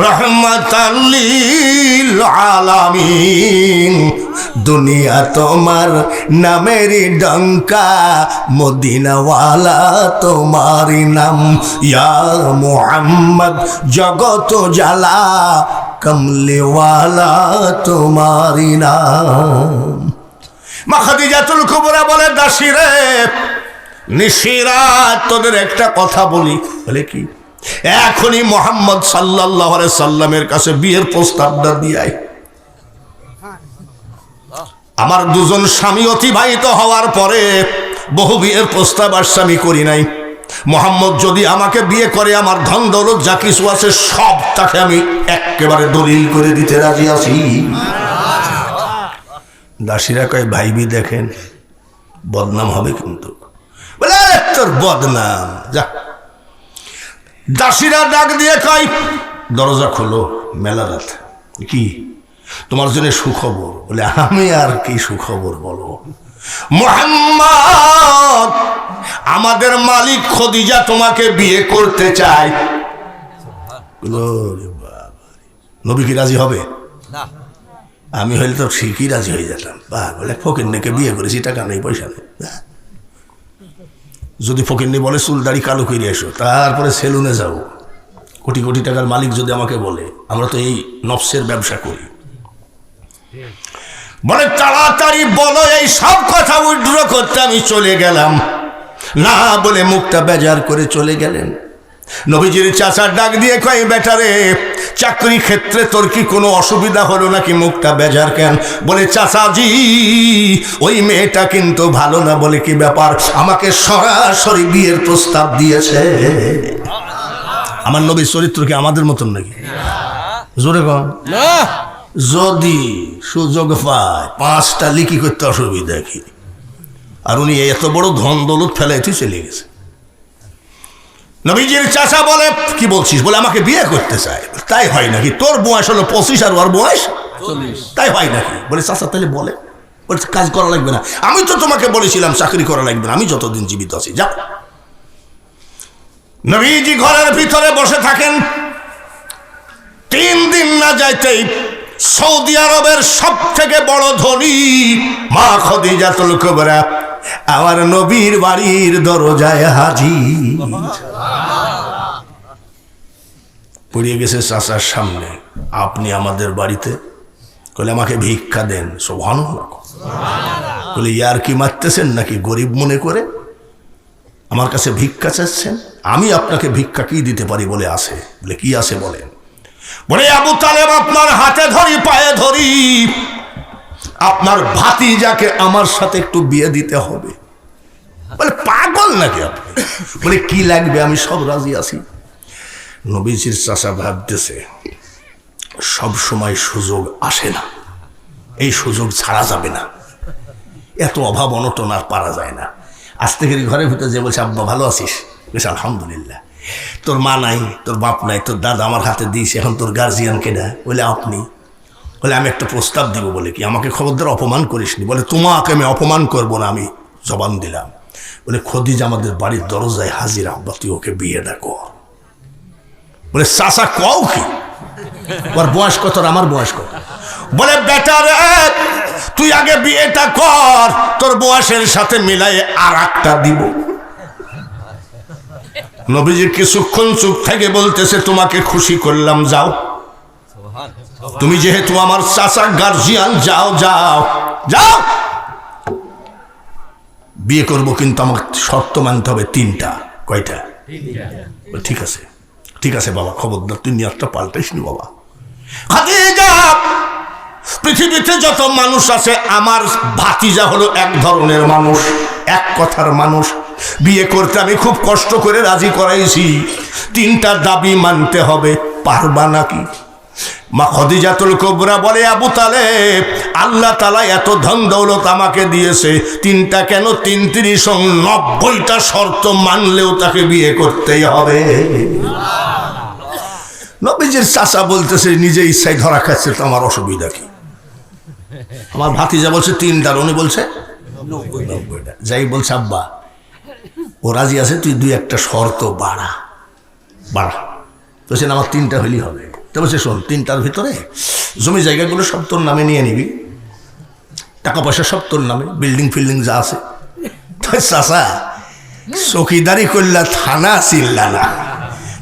[SPEAKER 1] রহমাতাল লিল আলামিন, দুনিয়া তোমার নামেরই ডঙ্কা, মদিনাওয়ালা তোমারই নাম, ইয়া মুহাম্মদ জগত জ্বালা, কমলিওয়ালা তোমারই নাম। মা খাদিজাতুল কুবরা বলে, দাসীরে নিশিরাত তোদের একটা কথা বলি। বলে, কি? এখনই মুহাম্মদ সাল্লাল্লাহু আলাইহি সাল্লামের কাছে বিয়ের প্রস্তাবটা দিয়াই। আমার 2 জন স্বামী অতিবাহিত হওয়ার পরে বহু বিয়ের প্রস্তাব আসছে, আমি করি নাই। মুহাম্মদ যদি আমাকে বিয়ে করে, আমার ধন দৌলত যা কিছু আছে সব তাকে আমি একেবারে দলিল করে দিতে রাজি আছি। দাসীরা কয়, ভাইবি দেখেন বদনাম হবে কিন্তু। বলে, তোর বদনাম যা। দাসীরা ডাক দিয়ে কয়, দরজা খোলো, মেলা রাত। কি তোমার জন্য সুখবর? বলে, আমি আর কি সুখবর বলো? মুহাম্মদ আমাদের মালিক খাদিজা তোমাকে বিয়ে করতে চায়। নবী কি রাজি হবে? আমি হইলে তো ঠিকই রাজি হয়ে যেতাম। বলে, ফকিন্নিকে বিয়ে করেছি, টাকা নেই, পয়সা নেই। যদি ফকিন্নি বলে চুল দাড়ি কালো করে এসো, তারপরে সেলুনে যাবো, কোটি কোটি টাকার মালিক যদি আমাকে বলে, আমরা তো এই নফসের ব্যবসা করি। বলে, তাড়াতাড়ি বলো, এই সব কথা উইথড্র করতে আমি চলে গেলাম। না বলে মুখটা বেজার করে চলে গেলেন। নবীজির চাচা ডাক দিয়ে কয়, বেটারে চাকরি ক্ষেত্রে তোর কি কোনো অসুবিধা হলো নাকি? মুখটা বেজার কেন? বলে, চাচাজি ওই মেয়েটা কিন্তু ভালো না। বলে, কি ব্যাপার? আমাকে সরাসরি বিয়ের প্রস্তাব দিয়েছে। আমার নবীর চরিত্র কি আমাদের মতন নাকি? জোরে কন না। যদি সুযোগ পায় 5টা লিখি করতে অসুবিধা কি? আর উনি এত বড় ধন দৌলত ফেলাইতে চলে গেছে। নবীজির চাচা বলে কি বলছিস? বলে আমাকে বিয়ে করতে চায়। তাই হয় নাকি? তোর বয়স হলো 25 আর ওর বয়স 40, তাই হয় নাকি? বলে চাচা তাহলে বলে কাজ করা লাগবে না। আমি তো তোমাকে বলেছিলাম চাকরি করা লাগবে না, আমি যতদিন জীবিত আছি যা। নবীজি ঘরের ভিতরে বসে থাকেন। 3 দিন না যাইতেই সৌদি আরবের সব থেকে বড় ধনী মা খাদিজাতুল কুবরা আমার নবীর বাড়ির দরজায় হাজির। পড়িয়ে গেছে চাচার সামনে, আপনি আমাদের বাড়িতে? বলে আমাকে ভিক্ষা দেন। সুবহানাল্লাহ। বলে ইয়ার কি মারতেছেন নাকি? গরিব মনে করে আমার কাছে ভিক্ষা চাচ্ছেন? আমি আপনাকে ভিক্ষা কি দিতে পারি বলে আছে। বলে কি আছে বলেন। বলে আবু তালেব আপনার হাতে ধরি পায়ে ধরি, আপনার ভাতিজাকে আমার সাথে একটু বিয়ে দিতে হবে। বলে পাগল নাকি আপনি? বলে কি লাগবে, আমি সব রাজি আছি। নবীজির চাচা ভাবতেছে সব সময় সুযোগ আসে না, এই সুযোগ ছাড়া যাবে না, এত অভাব অনটন আর পারা যায় না। আজ থেকে ঘরের ভিতরে যে বলছে আব্বা ভালো আছিস? বেশ আলহামদুলিল্লাহ। তোর মা নাই, তোর বাপ নাই, তোর দাদা আমার হাতে দিস, এখন তোর গার্জিয়ান কেডা? বলে আপনি। বলে আমি একটা প্রস্তাব দিব। বলে কি? আমাকে খবরদার অপমান করিসনি। বলে তোমাকে আমি অপমান করব না, আমি জবান দিলাম। বলে খদিজা আমাদের বাড়ির দরজায় হাজির, আব্বা তুই ওকে বিয়েটা কর। বলে চাচা কও কি? ওর বয়স কত আর আমার বয়স কত? বলে বেটা রে তুই আগে বিয়েটা কর, তোর বয়সের সাথে মিলাই আর একটা দিব। নবীজি কিছুক্ষণ চুপ থেকে বলতেছে তোমাকে খুশি করলাম, যাও, তুমি যেহেতু আমার চাচা গার্জিয়ান, যাও যাও যাও, বিয়ে করবো, কিন্তু আমার শর্ত মানতে হবে 3টা। কয়টা? ঠিক আছে ঠিক আছে বাবা, খবরদার তুই নিয়ারটা পাল্টাইস নি বাবা। খাদিজা, পৃথিবীতে যত মানুষ আছে আমার ভাতিজা হলো এক ধরনের মানুষ, এক কথার মানুষ। বিয়ে করতে আমি খুব কষ্ট করে রাজি করাইছি, 3টা দাবি মানতে হবে, পারবা নাকি? মা খাদিজাতুল কুবরা বলে আবু তালেব আল্লাহ তাআলা এত ধন দৌলত আমাকে দিয়েছে, 3টা কেন 390টা শর্ত মানলেও তাকে বিয়ে করতেই হবে। নবীজির চাচা বলতেছে নিজে ইচ্ছায় ধরা খাচ্ছে, তো আমার অসুবিধা কি? আমার ভাতিজা বলছে 3টা, উনি বলছে 90টা। যাই বলছে আব্বা ও রাজি আছে, তুই 2-1টা শর্ত বাড়া বাড়া। বলছেন আমার 3টা হলেই হবে। তো বলছে শোন, 3টার ভিতরে জমি জায়গাগুলো সব তোর নামে নিয়ে নিবি, টাকা পয়সা সব তোর নামে, বিল্ডিং ফিল্ডিং যা আছে। চাচা চৌকিদারি করলা, থানা চিনলা না,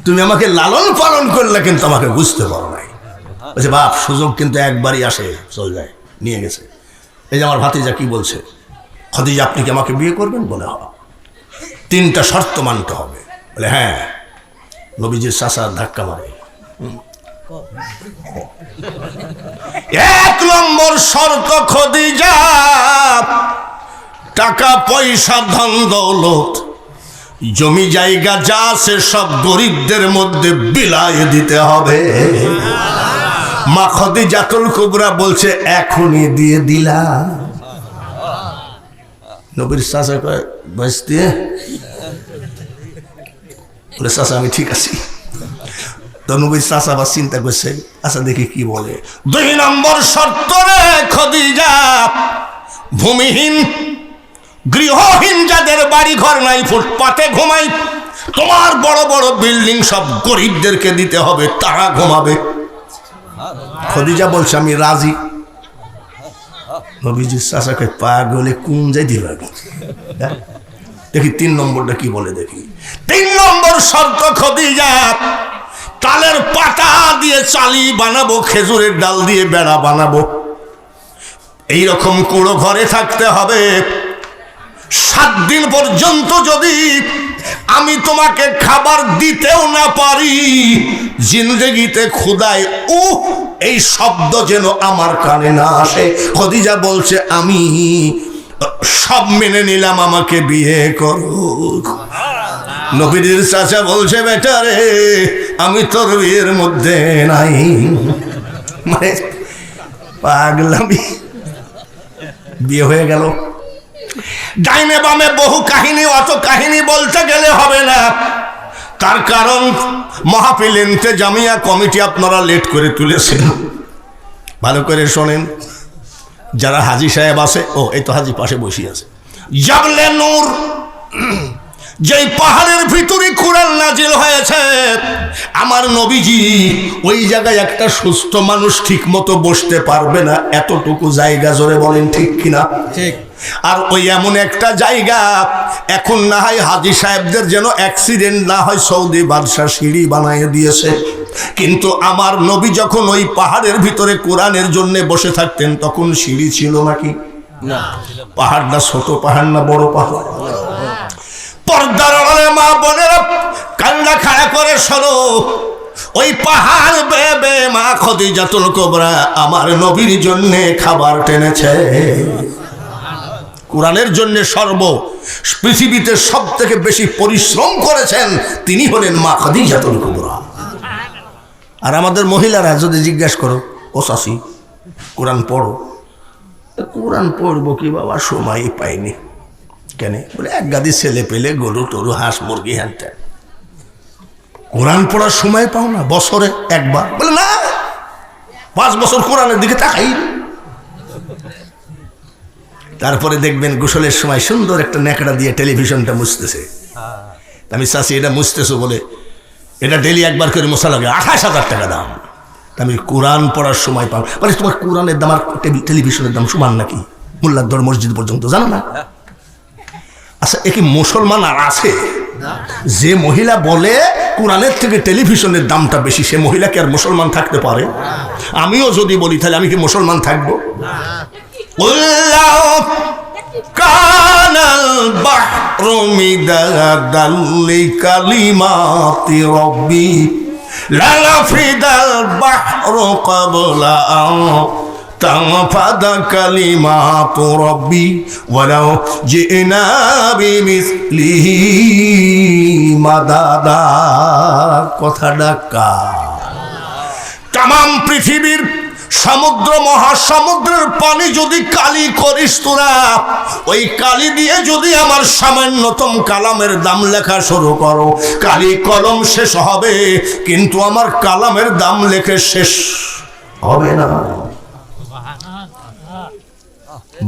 [SPEAKER 1] তুমি আমাকে লালন পালন করলে কিন্তু আমাকে বুঝতে পারো নাই। বলছে বাপ সুযোগ কিন্তু একবারই আসে, চল যায়, নিয়ে গেছে। এই যে আমার ভাতিজা কি বলছে, খাদিজা আপনি কি আমাকে বিয়ে করবেন? বলে হ, 3টা শর্ত মানতে হবে। বলে হ্যাঁ। নবীজির চাচা ধাক্কা মারে। 1 নম্বর শর্ত, খাদিজা টাকা পয়সা ধন দৌলত জমি জায়গা যা আছে সব গরিবদের মধ্যে বিলায় দিতে হবে। মা খাদিজাতুল কুবরা বলছে এখনই দিয়ে দিলাম। নবীর চাচা কয় বয়স দিয়ে? বলে চাচা আমি ঠিক আছি। তো নবীর চাচা আবার চিন্তা করছে, আচ্ছা দেখি কি বলে। 2 নম্বর শর্ত রে খাদিজা, ভূমিহীন গৃহহীন যাদের বাড়ি ঘর নাই, ফুটপাতে ঘুমাই, তোমার বড় বড় বিল্ডিং সব গরিবদেরকে দিতে হবে, তারা ঘুমাবে। খাদিজা বলছে আমি রাজি। নবীজির চাচাকে পাগলে কোন যাই দিবা। দেখি 3 নম্বরটা কি বলে দেখি। 3 নম্বর শর্ত খাদিজা, তালের পাতা দিয়ে চালি বানাবো, খেজুরের ডাল দিয়ে বেড়া বানাবো, এইরকম কুড়ো ঘরে থাকতে হবে। 7 দিন পর্যন্ত যদি আমি তোমাকে খাবার দিতেও না পারি, জিন্দেগিতে খুদায় এই শব্দ যেন আমার কানে না আসে। খাদিজা বলছে আমি সব মেনে নিলাম, আমাকে বিয়ে করো। নবীর চাচা বলছে বেটা রে আমি তোর বিয়ের মধ্যে নাই। মানে পাগলামি, বিয়ে হয়ে গেল। ডাইনে বামে বহু কাহিনী, অত কাহিনী বলতে গেলে হবে না। তার কারণ মাহফিল ইন্তেজামিয়া কমিটি আপনারা লেট করে তুলেছেন। ভালো করে শোনেন, যারা হাজী সাহেব আছে, ও এই তো হাজী পাশে বসে আছে, জাবলে নূর যেই পাহাড়ের ভিতরে কোরআন নাজিল হয়েছে, আমার নবীজি ওই জায়গায় একটা সুস্থ মানুষ ঠিক মতো বসতে পারবে না, এতটুকু জায়গা, জোরে বলেন ঠিক কিনা? ঠিক। আর ওই এমন একটা জায়গা, এখন না হয় হাজী সাহেবদের যেন অ্যাক্সিডেন্ট না হয়, সৌদি বাদশা সিঁড়ি বানিয়ে দিয়েছে, কিন্তু আমার নবী যখন ওই পাহাড়ের ভিতরে কোরআনের জন্য বসে থাকতেন তখন সিঁড়ি ছিল নাকি? না। পাহাড়টা ছোট পাহাড় না বড় পাহাড়? পর্দার আড়ালে মা বোনেরা কান্না খাড়া করে শোনো, ওই পাহাড় বেবে মা খদিজাতুল কুবরা আমার নবীর জন্য খাবার টেনেছে। কোরআনের জন্য পৃথিবীতে সব থেকে বেশি পরিশ্রম করেছেন তিনি হলেন মা খদিজাতুল কুবরা। আর আমাদের মহিলারা যদি জিজ্ঞাসা করো, ও শাশি কোরআন পড়ো, কোরআন পড়বো কি বাবা, সময় পাইনি। কেন? বলে এক গাদি ছেলে পেলে, গরু টরু, হাঁস মুরগি, হ্যান ত্যান, কোরআন পড়ার সময় পাও না? বছরে একবার? বলে না, 5 বছর কোরআনের দিকে তাকাই। তারপরে দেখবেন গোসলের সময় সুন্দর একটা ন্যাকড়া দিয়ে টেলিভিশনটা মুছতেছে। আমি চাষি এটা মুছতেছো বলে এটা ডেলি একবার করে মশা লাগে, 28,000 টাকা দাম। আমি কোরআন পড়ার সময় পাও? মানে তোমার কোরআনের দাম আর টেলিভিশনের দাম সমান নাকি? মোল্লার মসজিদ পর্যন্ত জানো না? আচ্ছা, এ কি মুসলমান আর আছে যে মহিলা বলে কোরআনের থেকে টেলিভিশনের দামটা বেশি? সে মহিলা কি আর মুসলমান থাকতে পারে? আমিও যদি বলি তাহলে আমি কি মুসলমান থাকবো? কানাল বাহরু মিদাদাল লিকালিমাতি রাব্বি লানাফিদাল বাহরু ক্বাবলা আন তানফাদা কালিমাতু রাব্বি ওয়ালাউ জিনা বিমিসলিহি মাদাদা। কথাটা তামাম পৃথিবীর সমুদ্র মহাসমুদ্রের পানি যদি কালি করিস তোরা, ওই কালি দিয়ে যদি আমার সামান্যতম কালামের দাম লেখা শুরু করো, কালি কলম শেষ হবে কিন্তু আমার কালামের দাম লেখে শেষ হবে না।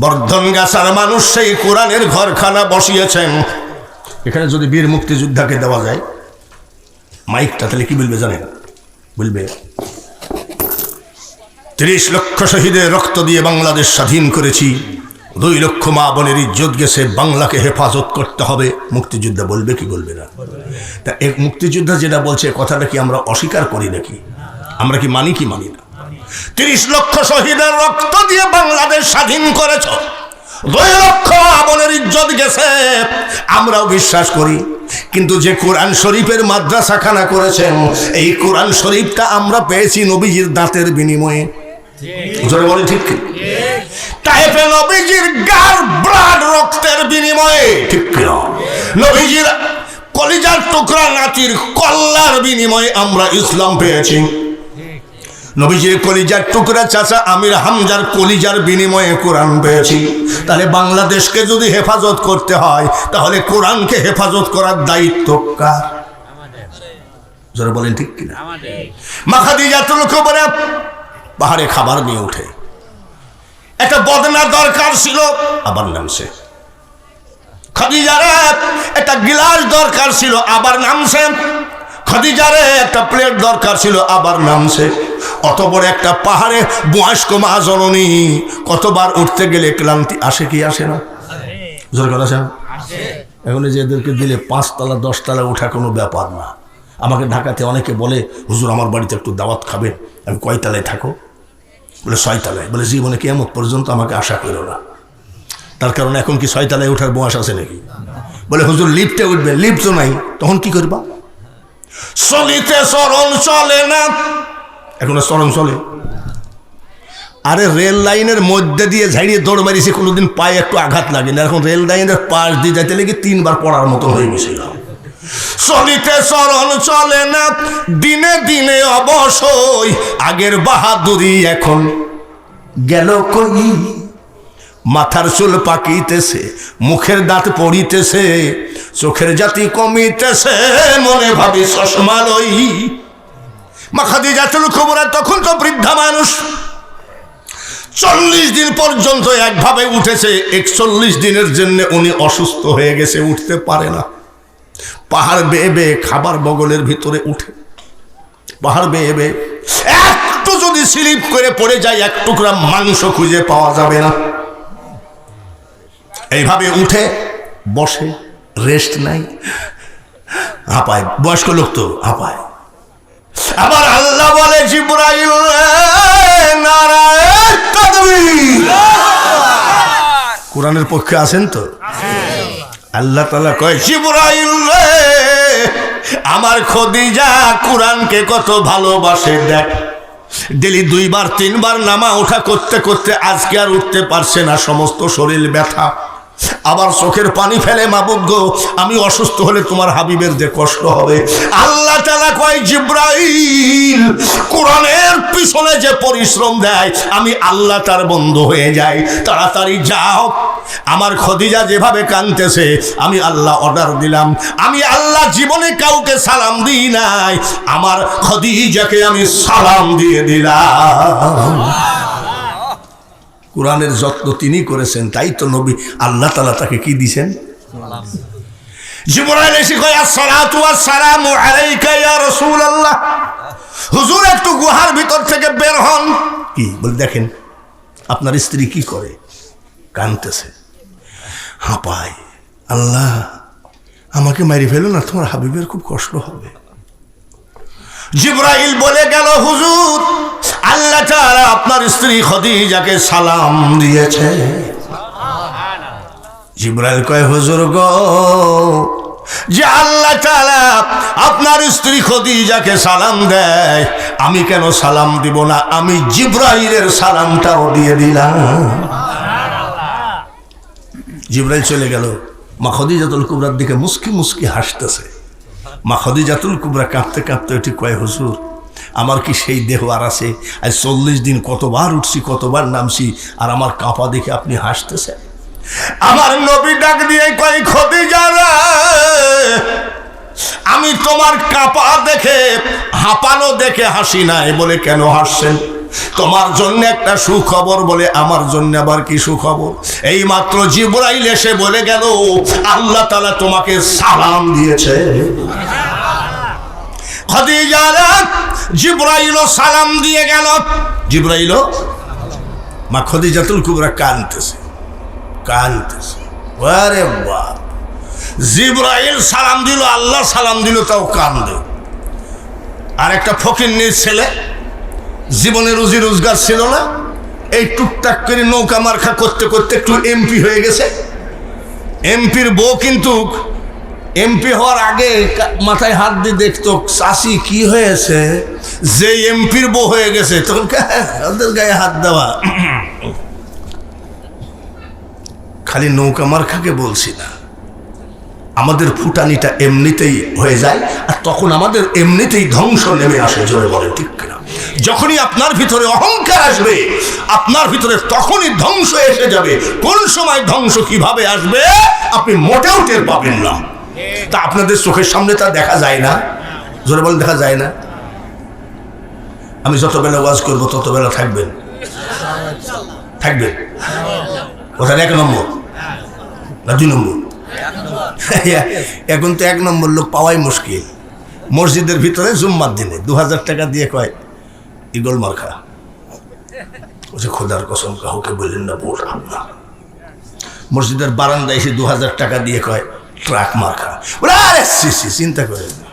[SPEAKER 1] বর্ধনগাছার মানুষ সেই কোরআনের ঘরখানা বসিয়েছেন। এখানে যদি বীর মুক্তিযোদ্ধাকে দেওয়া যায় মাইকটা, তাহলে কি বলবে জানেন? বলবে 30 লক্ষ শহীদের রক্ত দিয়ে বাংলাদেশ স্বাধীন করেছি, 2 লক্ষ মা বোনের ইজ্জত গেছে, বাংলাকে হেফাজত করতে হবে। মুক্তিযোদ্ধা বলবে কি বলবে না? তা এক মুক্তিযোদ্ধা যেটা বলছে কথাটা কি আমরা অস্বীকার করি নাকি? আমরা কি মানি কি মানি না? 30 লক্ষ শহীদের রক্ত দিয়ে বাংলাদেশ স্বাধীন করেছ, 2 লক্ষ মা বোনের ইজ্জত গেছে, আমরাও বিশ্বাস করি। কিন্তু যে কোরআন শরীফের মাদ্রাসাখানা করেছেন, এই কোরআন শরীফটা আমরা পেয়েছি নবীজির দাঁতের বিনিময়ে। জোরে বলে ঠিক? তাইফে নবীজির গার ব্লাড রক্তের বিনিময়ে, ঠিক কিনা? নবীজির কলিজার টুকরা নাতির কল্লার বিনিময়ে আমরা ইসলাম পেয়েছি। নবীজির কলিজার টুকরা চাচা আমির হামজার কলিজার বিনিময়ে কোরআন পেয়েছি। তাহলে বাংলাদেশকে যদি হেফাজত করতে হয় তাহলে কোরআনকে হেফাজত করার দায়িত্ব কার? যারা বলেন ঠিক কিনা? মা খাদিজাতুল কুবরা পাহাড়ে খাবার নিয়ে ওঠে, একটা বদনা দরকার ছিল, আবার নামছে। খাদিজারে একটা গিলাস দরকার ছিল, আবার নামছে। খাদিজারে একটা প্লেট দরকার ছিল, আবার নামছে। অত বড় একটা পাহাড়ে বয়স্ক মা জননী কতবার উঠতে গেলে ক্লান্তি আসে কি আসে না? জোর কথা আসে। এখন যে এদেরকে দিলে 5 তলা 10 তলা ওঠা কোনো ব্যাপার না। আমাকে ঢাকাতে অনেকে বলে, হুজুর আমার বাড়িতে একটু দাওয়াত খাবেন। আমি কয় তলায় থাকো? বলে 6 তলায়। বলে জীবনে কিয়ামত পর্যন্ত আমাকে আশা করো না। তার কারণ এখন কি 6 তলায় ওঠার বয়স আছে নাকি? বলে হুজুর লিফটে উঠবে, লিফট তো নাই, তখন কি করবা? চলিতে চরণ চলে না। এখন চরণ চলে? আরে রেল লাইনের মধ্যে দিয়ে ঝাড়িয়ে দৌড় মারিছে, কোনোদিন পায়ে একটু আঘাত লাগে না। এখন রেল লাইনের পাশ দিয়ে যাইতে লেগে 3 বার পড়ার মতো হয়ে গেছিল। চলিতে চরণ চলে না, দিনে দিনে অবশ্যই আগের বাহাদুরি এখন গেল কই। মাথার চুল পাকিতেছে, মুখের দাঁত পড়িতেছে, চোখের জাতি কমিতেছে, মনে ভাবি চশমা লই। মা খাদিজাতুল কুবরা তখন তো বৃদ্ধা মানুষ, 40 দিন পর্যন্ত একভাবে উঠেছে। 41 দিনের জন্য উনি অসুস্থ হয়ে গেছে, উঠতে পারে না। পাহাড় বেয়ে বেয়ে খাবার বগলের ভিতরে উঠে, পাহাড় বেয়ে বেয়ে একটু যদি স্লিপ করে পড়ে যায় এক টুকরা মাংস খুঁজে পাওয়া যাবে না। এইভাবে উঠে বসে, রেস্ট নাই, হাঁপায়, বয়স্ক লোক তো হাঁপায়। আবার আল্লাহ বলে জিবরাইল নারায়ে তাকবীর, কোরআনের পক্ষে আছেন তো? আল্লাহ তাআলা কয় জিবরাইল রে, আমার খদিজা কোরআনকে কত ভালোবাসে দেখ। ডেলি 2 বার 3 বার নামা ওঠা করতে করতে আজকে আর উঠতে পারছে না, সমস্ত শরীর ব্যথা। আবার চোখের পানি ফেলে, মাবুদ গো আমি অসুস্থ হলে তোমার হাবিবের যে কষ্ট হবে। আল্লাহ তাআলা কয় জিবরাইল, কোরআনের পিছনে যে পরিশ্রম দেয় আমি আল্লাহ তার বন্ধু হয়ে যাই। তাড়াতাড়ি যাও, আমার খদিজা যেভাবে কাঁদতেছে আমি আল্লাহ অর্ডার দিলাম, আমি আল্লাহ জীবনে কাউকে সালাম দিই নাই, আমার খদিজাকে আমি সালাম দিয়ে দিলাম। কোরআনের যত্ন তিনি করেছেন, তাই তো নবী আল্লাহ তাআলা তাকে কি দিয়েছেন? জিবরাইল এসে কয় আসসালাতু ওয়াসসালামু আলাইকা ইয়া রাসূলুল্লাহ। হুজুর একটু গুহার ভিতর থেকে বের হন। কি বল, দেখেন আপনার স্ত্রী কি করে, কাঁদতেছে, হাঁপায়। আল্লাহ আমাকে মারি ফেলো না, তোমার হাবিবের খুব কষ্ট হবে। জিবরাইল বলে গেল হুজুর আল্লাহ তাআলা আপনার স্ত্রী খদিজাকে সালাম দিয়েছে। জিবরাইল কয় হুজুর গো, যে আল্লাহ তাআলা আপনার স্ত্রী খদিজাকে সালাম দেয় আমি কেন সালাম দিব না? আমি জিবরাইলের সালামটাও দিয়ে দিলাম। জিবরাইল চলে গেল, মা খদিজাতুল কুবরার দিকে মুস্কি মুস্কি হাসতেছে। মা খদিজাতুল কুবরা কাঁপতে কাঁপতে ওটি কয় হুজুর আমার কি সেই দেহ আর আছে? আজ 40 দিন কতবার উঠছি, কতবার নামছি, আর আমার কাঁপা দেখে আপনি হাসতেছেন। আমার নবী ডাক দিয়ে কয় খদিজা রে, আমি তোমার কাঁপা দেখে, হাঁপানো দেখে হাসি নাই। বলে কেন হাসছেন? তোমার জন্য একটা সুখবর। বলে আমার জন্য আবার কি সুখবর? এই মাত্র জিবরাইল এসে বলে গেল আল্লাহ তাআলা তোমাকে সালাম দিয়েছে। খদিজা জিবরাইল সালাম দিয়ে গেল। জিবরাইল, মা খদিজাতুল কুবরা কাঁদতেছে, কাঁদতেছে। আরে বাপ, জিবরাইল সালাম দিল, আল্লাহ সালাম দিল, তাও কান্দে। আর একটা ফকিন্নির ছেলে, জীবনে রুজি রোজগার ছিল না, এই টুকটাক করে নৌকা মার্কা করতে করতে একটু এমপি হয়ে গেছে। এমপির বউ কিন্তু এমপি হওয়ার আগে মাথায় হাত দিয়ে দেখতো চাষি কি হয়েছে, যে এমপির বউ হয়ে গেছে তখন ওদের গায়ে হাত দেওয়া। খালি নৌকা মার্কাকে বলছি না, আমাদের ফুটানিটা এমনিতেই হয়ে যায়, আর তখন আমাদের এমনিতেই ধ্বংস নেমে আসে। জোরে বলে ঠিক কিনা? যখনই আপনার ভিতরে অহংকার আসবে আপনার ভিতরে তখনই ধ্বংস এসে যাবে। কোন সময় ধ্বংস কিভাবে আসবে আপনি মোটেও টের পাবেন না। তা আপনাদের চোখের সামনে তা দেখা যায় না। জোরে বলে দেখা যায় না। আমি যত বেলা ওয়াজ করবো তত বেলা থাকবেন, থাকবেন। কোথায় 1 নম্বর না 2 নম্বর? এখন তো 1 নম্বর লোক পাওয়াই মুশকিল। মসজিদের ভিতরে জুম্মার দিনে 2000 টাকা দিয়ে কয় ইগল মার্কা। বলছে খোদার কসম কাউকে বললেন না, ভোট আপনার। মসজিদের বারান্দায় এসে 2000 টাকা দিয়ে কয় ট্রাক মার্কা। বলে আরে চিন্তা করেন না,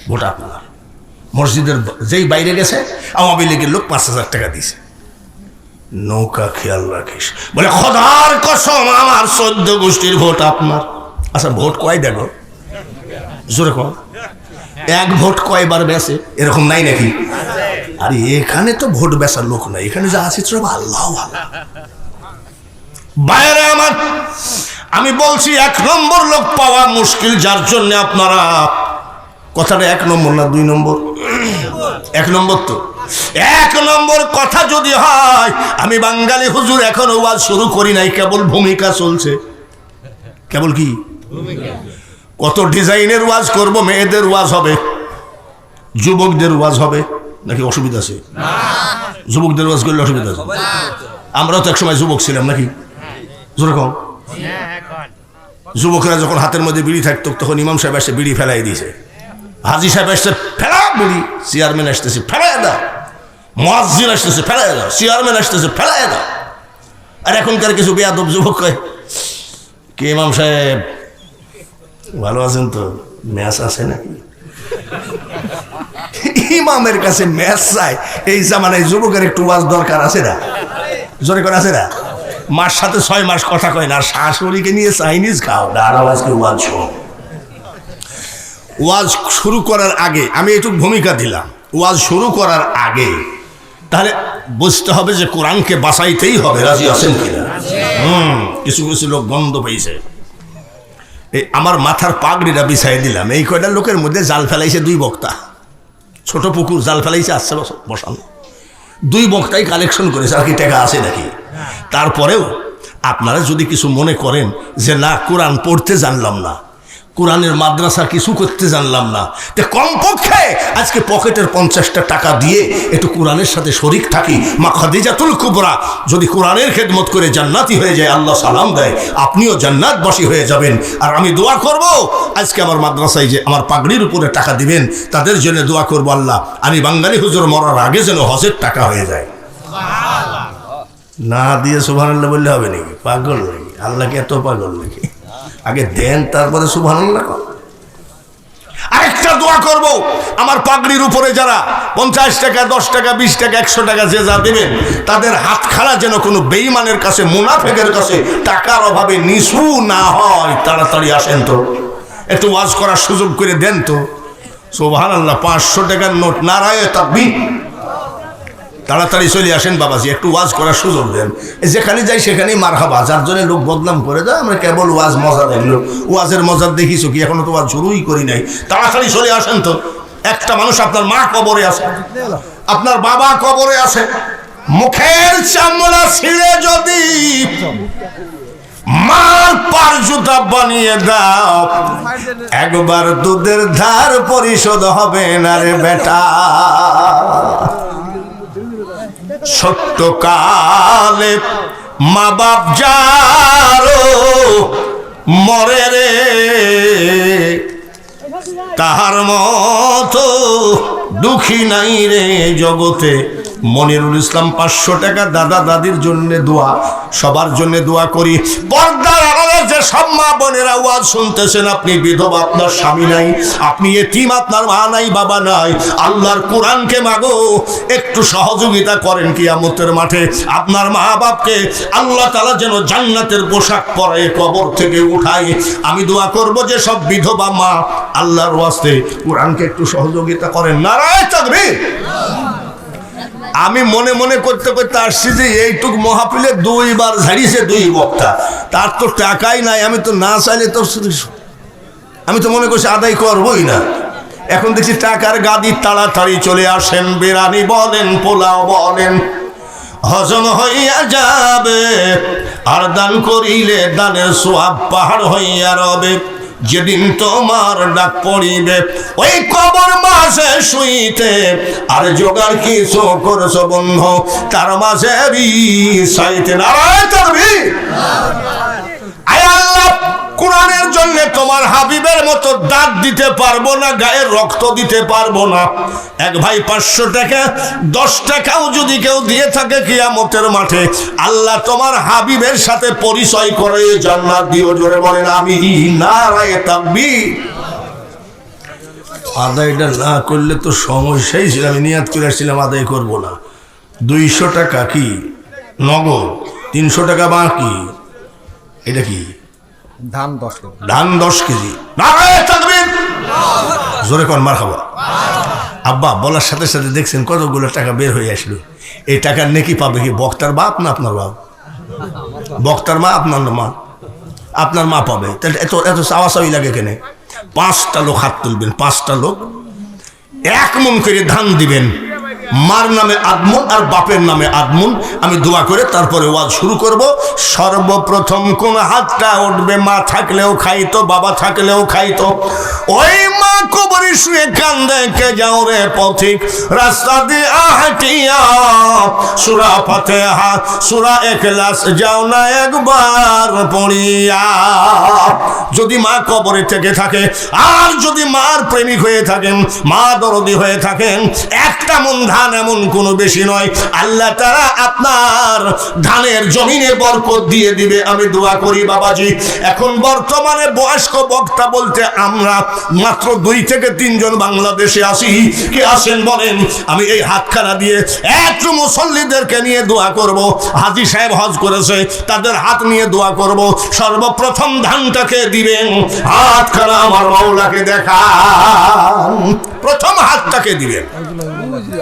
[SPEAKER 1] ভোট আপনার। মসজিদের যেই বাইরে গেছে আওয়ামী লীগের লোক 5000 টাকা দিয়েছে। নৌকা খেয়াল রাখিস। বলে খোদার কসম আমার 14 গোষ্ঠীর ভোট আপনার। আচ্ছা ভোট কয় দেখো, জোরে কর, 1 ভোট কয়বার বেছে এরকম নাই নাকি? আরে এখানে তো ভোট বেচার লোক নাই, এখানে যা আছে সব আল্লাহ ভালো। বাইরে আমার আমি বলছি 1 নম্বর লোক পাওয়া মুশকিল, যার জন্য আপনারা কথাটা 1 নম্বর না 2 নম্বর? 1 নম্বর। তো 1 নম্বর কথা যদি হয়, আমি বাঙালি হুজুর এখনো ওয়াজ শুরু করি নাই, কেবল ভূমিকা চলছে। কেবল কি কত ডিজাইনের ওয়াজ করব, মেয়েদের ওয়াজ হবে, যুবকদের ওয়াজ হবে, নাকি অসুবিধা আছে? যুবকদের ওয়াজ করলে অসুবিধা আছে? আমরাও তো একসময় যুবক ছিলাম, নাকি? যেরকম যুবকেরা যখন হাতের মধ্যে বিড়ি থাকতো, তখন ইমাম সাহেব এসে বিড়ি ফেলাই দিয়েছে, হাজি সাহেব আসছে ফেলা বিড়ি, চেয়ারম্যান আসতেছে ফেলাই দাও, মুয়াজ্জিন আসতেছে ফেলাই দাও, চেয়ারম্যান আসতেছে ফেলাই দাও। আর এখনকার কিছু বেয়াদব যুবক কয়, কি ইমাম সাহেব ভালো আছেন তো, ম্যাচ আছে নাকি? ইমামের কাছে ম্যাচ চাই, এই জামানায় যুবকের একটু ওয়াজ দরকার আছে না? জোরে করে আছে না? মার সাথে 6 মাস কথা কয় না, শাশুড়িকে নিয়ে চাইনিজ খাও, আজকে ওয়াজ শোনো। ওয়াজ শুরু করার আগে আমি একটু ভূমিকা দিলাম, ওয়াজ শুরু করার আগে তাহলে বুঝতে হবে যে কোরআনকে বাঁচাইতেই হবে। রাজি আছেন কিনা? কিছু কিছু লোক গন্ধ পেয়েছে। এই আমার মাথার পাগড়িটা বিছাই দিলাম, এই কয়টা লোকের মধ্যে জাল ফেলাইছে 2 বক্তা, ছোট পুকুর জাল ফেলাইছে, আসছে বসানো 2 বক্তাই কালেকশন করেছে। আর কি টাকা আছে নাকি? তারপরেও আপনারা যদি কিছু মনে করেন যে না কোরআন পড়তে জানলাম না, কোরআনের মাদ্রাসা কিছু করতে জানলাম না, তো কমপক্ষে আজকে পকেটের 50টা টাকা দিয়ে একটু কোরআনের সাথে শরিক থাকি। মা খাদিজাতুল কুবরা যদি কোরআনের খেদমত করে জান্নাতি হয়ে যায়, আল্লাহ সালাম দেয়, আপনিও জান্নাতবাসী হয়ে যাবেন। আর আমি দোয়া করব, আজকে আমার মাদ্রাসায় যে আমার পাগড়ির উপরে টাকা দিবেন, তাদের জন্য দোয়া করব, আল্লাহ আমি বাঙালি হুজুর মরার আগে যেন হজের টাকা হয়ে যায়। না দিয়ে সুবহানাল্লাহ বললে হবে নাকি? পাগল নাকি? আল্লাহকে এত পাগল নাকি? আগে দেন, তারপরে সুবহানাল্লাহ। আরেকটা দোয়া করব, আমার পাগড়ির উপরে যারা 50 টাকা, 10 টাকা, 20 টাকা, 100 টাকা যে যা দেবেন, তাদের হাত খাড়া যেন কোনো বেঈমানের কাছে, মুনাফিকের কাছে টাকার অভাবে নিছু না হয়। তাড়াতাড়ি আসেন তো, একটু ওয়াজ করার সুযোগ করে দেন তো। সুবহানাল্লাহ। 500 টাকার নোট, নারায়ে তাকবীর। তাড়াতাড়ি চলে আসেন বাবাজি, একটু ওয়াজ করার সুযোগ দেন। যেখানে যাই সেখানেই মারহাবা, যার জন্য লোক বদনাম করে দেয়। আমরা কেবল ওয়াজ মজা দেখলো, ওয়াজের মজা দেখিস কি? এখনো তো ওয়াজ শুরুই করি নাই। তাড়াতাড়ি চলে আসেন তো। একটা মানুষ, আপনার মা কবরে আছে, আপনার বাবা কবরে আছে, মুখের চামড়া ছিঁড়ে যদি মার পার জুতা বানিয়ে দাও, একবার দুধের ধার পরিশোধ হবে না রে বেটা। ছোট্ট কালে মা বাপ যারো মরে রে, তাহার মতো দুঃখী নাই রে জগতে। মনিরুল ইসলাম 500 টাকা দাদা দাদির জন্য দোয়া, সবার জন্য দোয়া করি। পর্দার আড়ালে যে সব মা বোনেরা ওয়াজ শুনতেছেন, আপনি বিধবা, আপনার স্বামী নাই, আপনি এতিম, আপনার মা নাই, বাবা নাই, আল্লাহর কোরআনকে মাগো একটু সহযোগিতা করেন। কিয়ামতের মাঠে আপনার মা বাপকে আল্লাহ তাআলা যেন জান্নাতের পোশাক পরে কবর থেকে উঠায়। আমি দোয়া করব যে সব বিধবা মা আল্লাহর ওয়াস্তে কোরআনকে একটু সহযোগিতা করেন। নারায়ে তাকবীর। আমি মনে মনে করতে করতে আসছি যে এইটুক মহাপিলে 2 বার ঝাড়িয়েছে 2 বক্তা, তার তো টাকাই নাই। আমি তো না চাইলে তো, আমি তো মনে করছি আদায় করবই না। এখন দেখছি টাকার গাদি। তাড়াতাড়ি চলে আসেন, বিরিয়ানি বলেন, পোলাও বলেন, হজম হইয়া যাবে। আর দান করিলে দানের সওয়াব পাহাড় হইয়া রবে। যেদিন তোমার ডাক পড়িবে ওই কবর মাঝে শুইতে, আর জোগাড় কিছু করছো বন্ধু, তার মাঝে সাইতে। নারায়ে তাকবীর। আয় আল্লাহ, কোরআনের জন্য তোমার হাবিবের মতো দাঁত দিতে পারবো না, গায়ে রক্ত দিতে পারবো না। এক ভাই 500 টাকা, 10 টাকাও যদি কেউ দিয়ে থাকে কিয়ামতের মাঠে, আল্লাহ তোমার হাবিবের সাথে পরিচয় করে জান্নাত দিও। জোরে বলেন আমিন। নারায়ে তাকবীর। আদায়টা না করলে তো সমস্যাই ছিল। আমি নিয়াত করে আসছিলাম আদায় করবো না। 200 টাকা কি নগদ, 300 টাকা বাকি। এটা কি? ধান 10 কেজি। ধান 10 কেজি। নারায়ে তাকবীর। জোরে কোন মারহাবা। আব্বা বলার সাথে সাথে দেখছেন কতগুলো টাকা বের হয়ে আসলো। এই টাকার নেকি পাবে কি বক্তার বাপ না আপনার বাপ? বক্তার মা আপনার মা, আপনার মা পাবে। তাহলে এত এত চাওয়া চাওয়ি লাগে কেন? 5টা লোক হাত তুলবেন, 5টা লোক 1 মণ করে ধান দিবেন। মার নামে আদমন আর বাপের নামে আদমন। আমি দোয়া করে তারপরে ওয়াজ শুরু করব। সর্বপ্রথম কোন হাতটা উঠবে? মা থাকলেও খাইতো, বাবা থাকলেও খাইতো। ওই মা কবরে শুয়ে কান্দে, কে যাও রে পথিক রাস্তা দিয়ে হাঁটিয়া, সূরা ফাতিহা সূরা ইখলাস যাও না একবার পড়িয়া। যদি মা কবরে থেকে থাকে আর যদি মার প্রেমিক হয়ে থাকেন, মা দরদি হয়ে থাকেন, 1টা মণ ধান এমন কোনো বেশি নয়, আল্লাহ তাআলা আপনার ধানের জমিনে বরকত দিয়ে দিবে। আমি দোয়া করি বাবাজি। এখন বর্তমানে বয়স্ক বক্তা বলতে আমরা মাত্র 2 থেকে 3 জন বাংলাদেশে আসি। কে আসেন বলেন? আমি এই হাতখানা দিয়ে একটু মুসল্লিদেরকে নিয়ে দোয়া করব। হাজী সাহেব হজ করেছে, তাদের হাত নিয়ে দোয়া করব। সর্বপ্রথম ধানটাকে দিবেন, হাতখানা আমার মাওলাকে দেখান। প্রথম হাতটাকে দিবেন।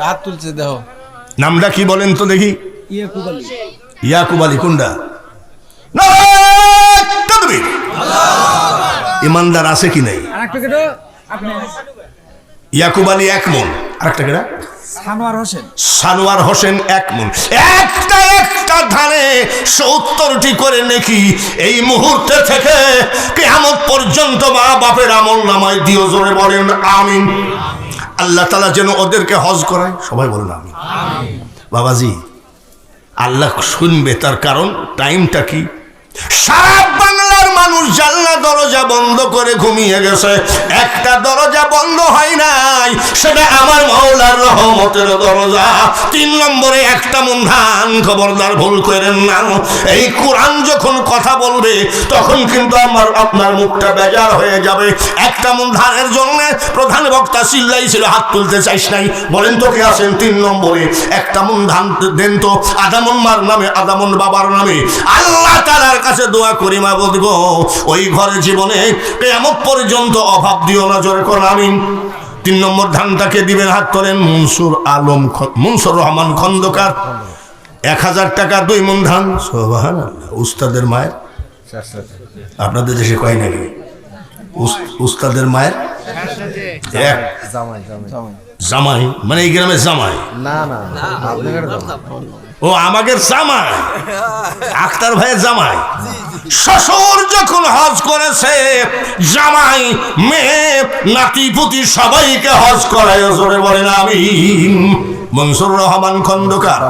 [SPEAKER 2] হাত তুলছে দেহ।
[SPEAKER 1] নামটা কি বলেন তো দেখি? ইয়াকুব আলী। কোনটা? ইমানদার আছে কি নাই? ইয়াকুব আলী 1 মণ। আরেকটা কেডা? সানোয়ার হোসেন 1 মণ। একটা ধানে 70টি করে নেকি। এই মুহূর্তে থেকে কিয়ামত পর্যন্ত মা বাপের আমল নামায় দিও। জোরে বলেন আমিন। আল্লাহ তাআলা যেন ওদেরকে হজ করায়। সবাই বলেন আমিন। বাবাজি, আল্লাহ শুনবে, তার কারণ টাইমটা কি? সারা বাংলার মানুষ জানলা দরজা বন্ধ করে ঘুমিয়ে গেছে, একটা দরজা বন্ধ হয় নাই, সেটা আমার মাওলার রহমতের দরজা। 3 নম্বরে 1টা মণ ধান। খবরদার ভুল করেন না। এই কোরআন যখন কথা বলবে তখন কিন্তু আপনার মুখটা বেজার হয়ে যাবে। 1টা মণ ধানের জন্য প্রধান বক্তা চিল্লাইছিল, হাত তুলতে চাইস নাই। বলেন তো কে আছেন? 3 নম্বরে 1টা মণ ধান দেন তো। আধা মণ মার নামে, আধা মণ বাবার নামে। আল্লাহ তাআলার কাছে দোয়া করি, মাবুদ গো, ওই ঘরের জীবনে কিয়ামত পর্যন্ত অভাব দিও না। জোরে কর আমিন। 3 নম্বর ধানটাকে দিবেন, হাত তোলেন, মনসুর রহমান খন্দকার। 1000 টাকা 2 মণ ধান। সুবহানাল্লাহ। উস্তাদের মায়ের, আপনাদের দেশে কয় নাকি? উস্তাদের মায়ের জামাই, মানে এই গ্রামের জামাই
[SPEAKER 2] না না,
[SPEAKER 1] ও আমাদের জামাই, আখতার ভাইয়ের জামাই। শ্বশুর যখন হজ করেছে, জামাই মেয়ে নাতি পুতি সবাইকে হজ করায়। জোরে বলেন আমিন। মনসুর রহমান খন্দকার।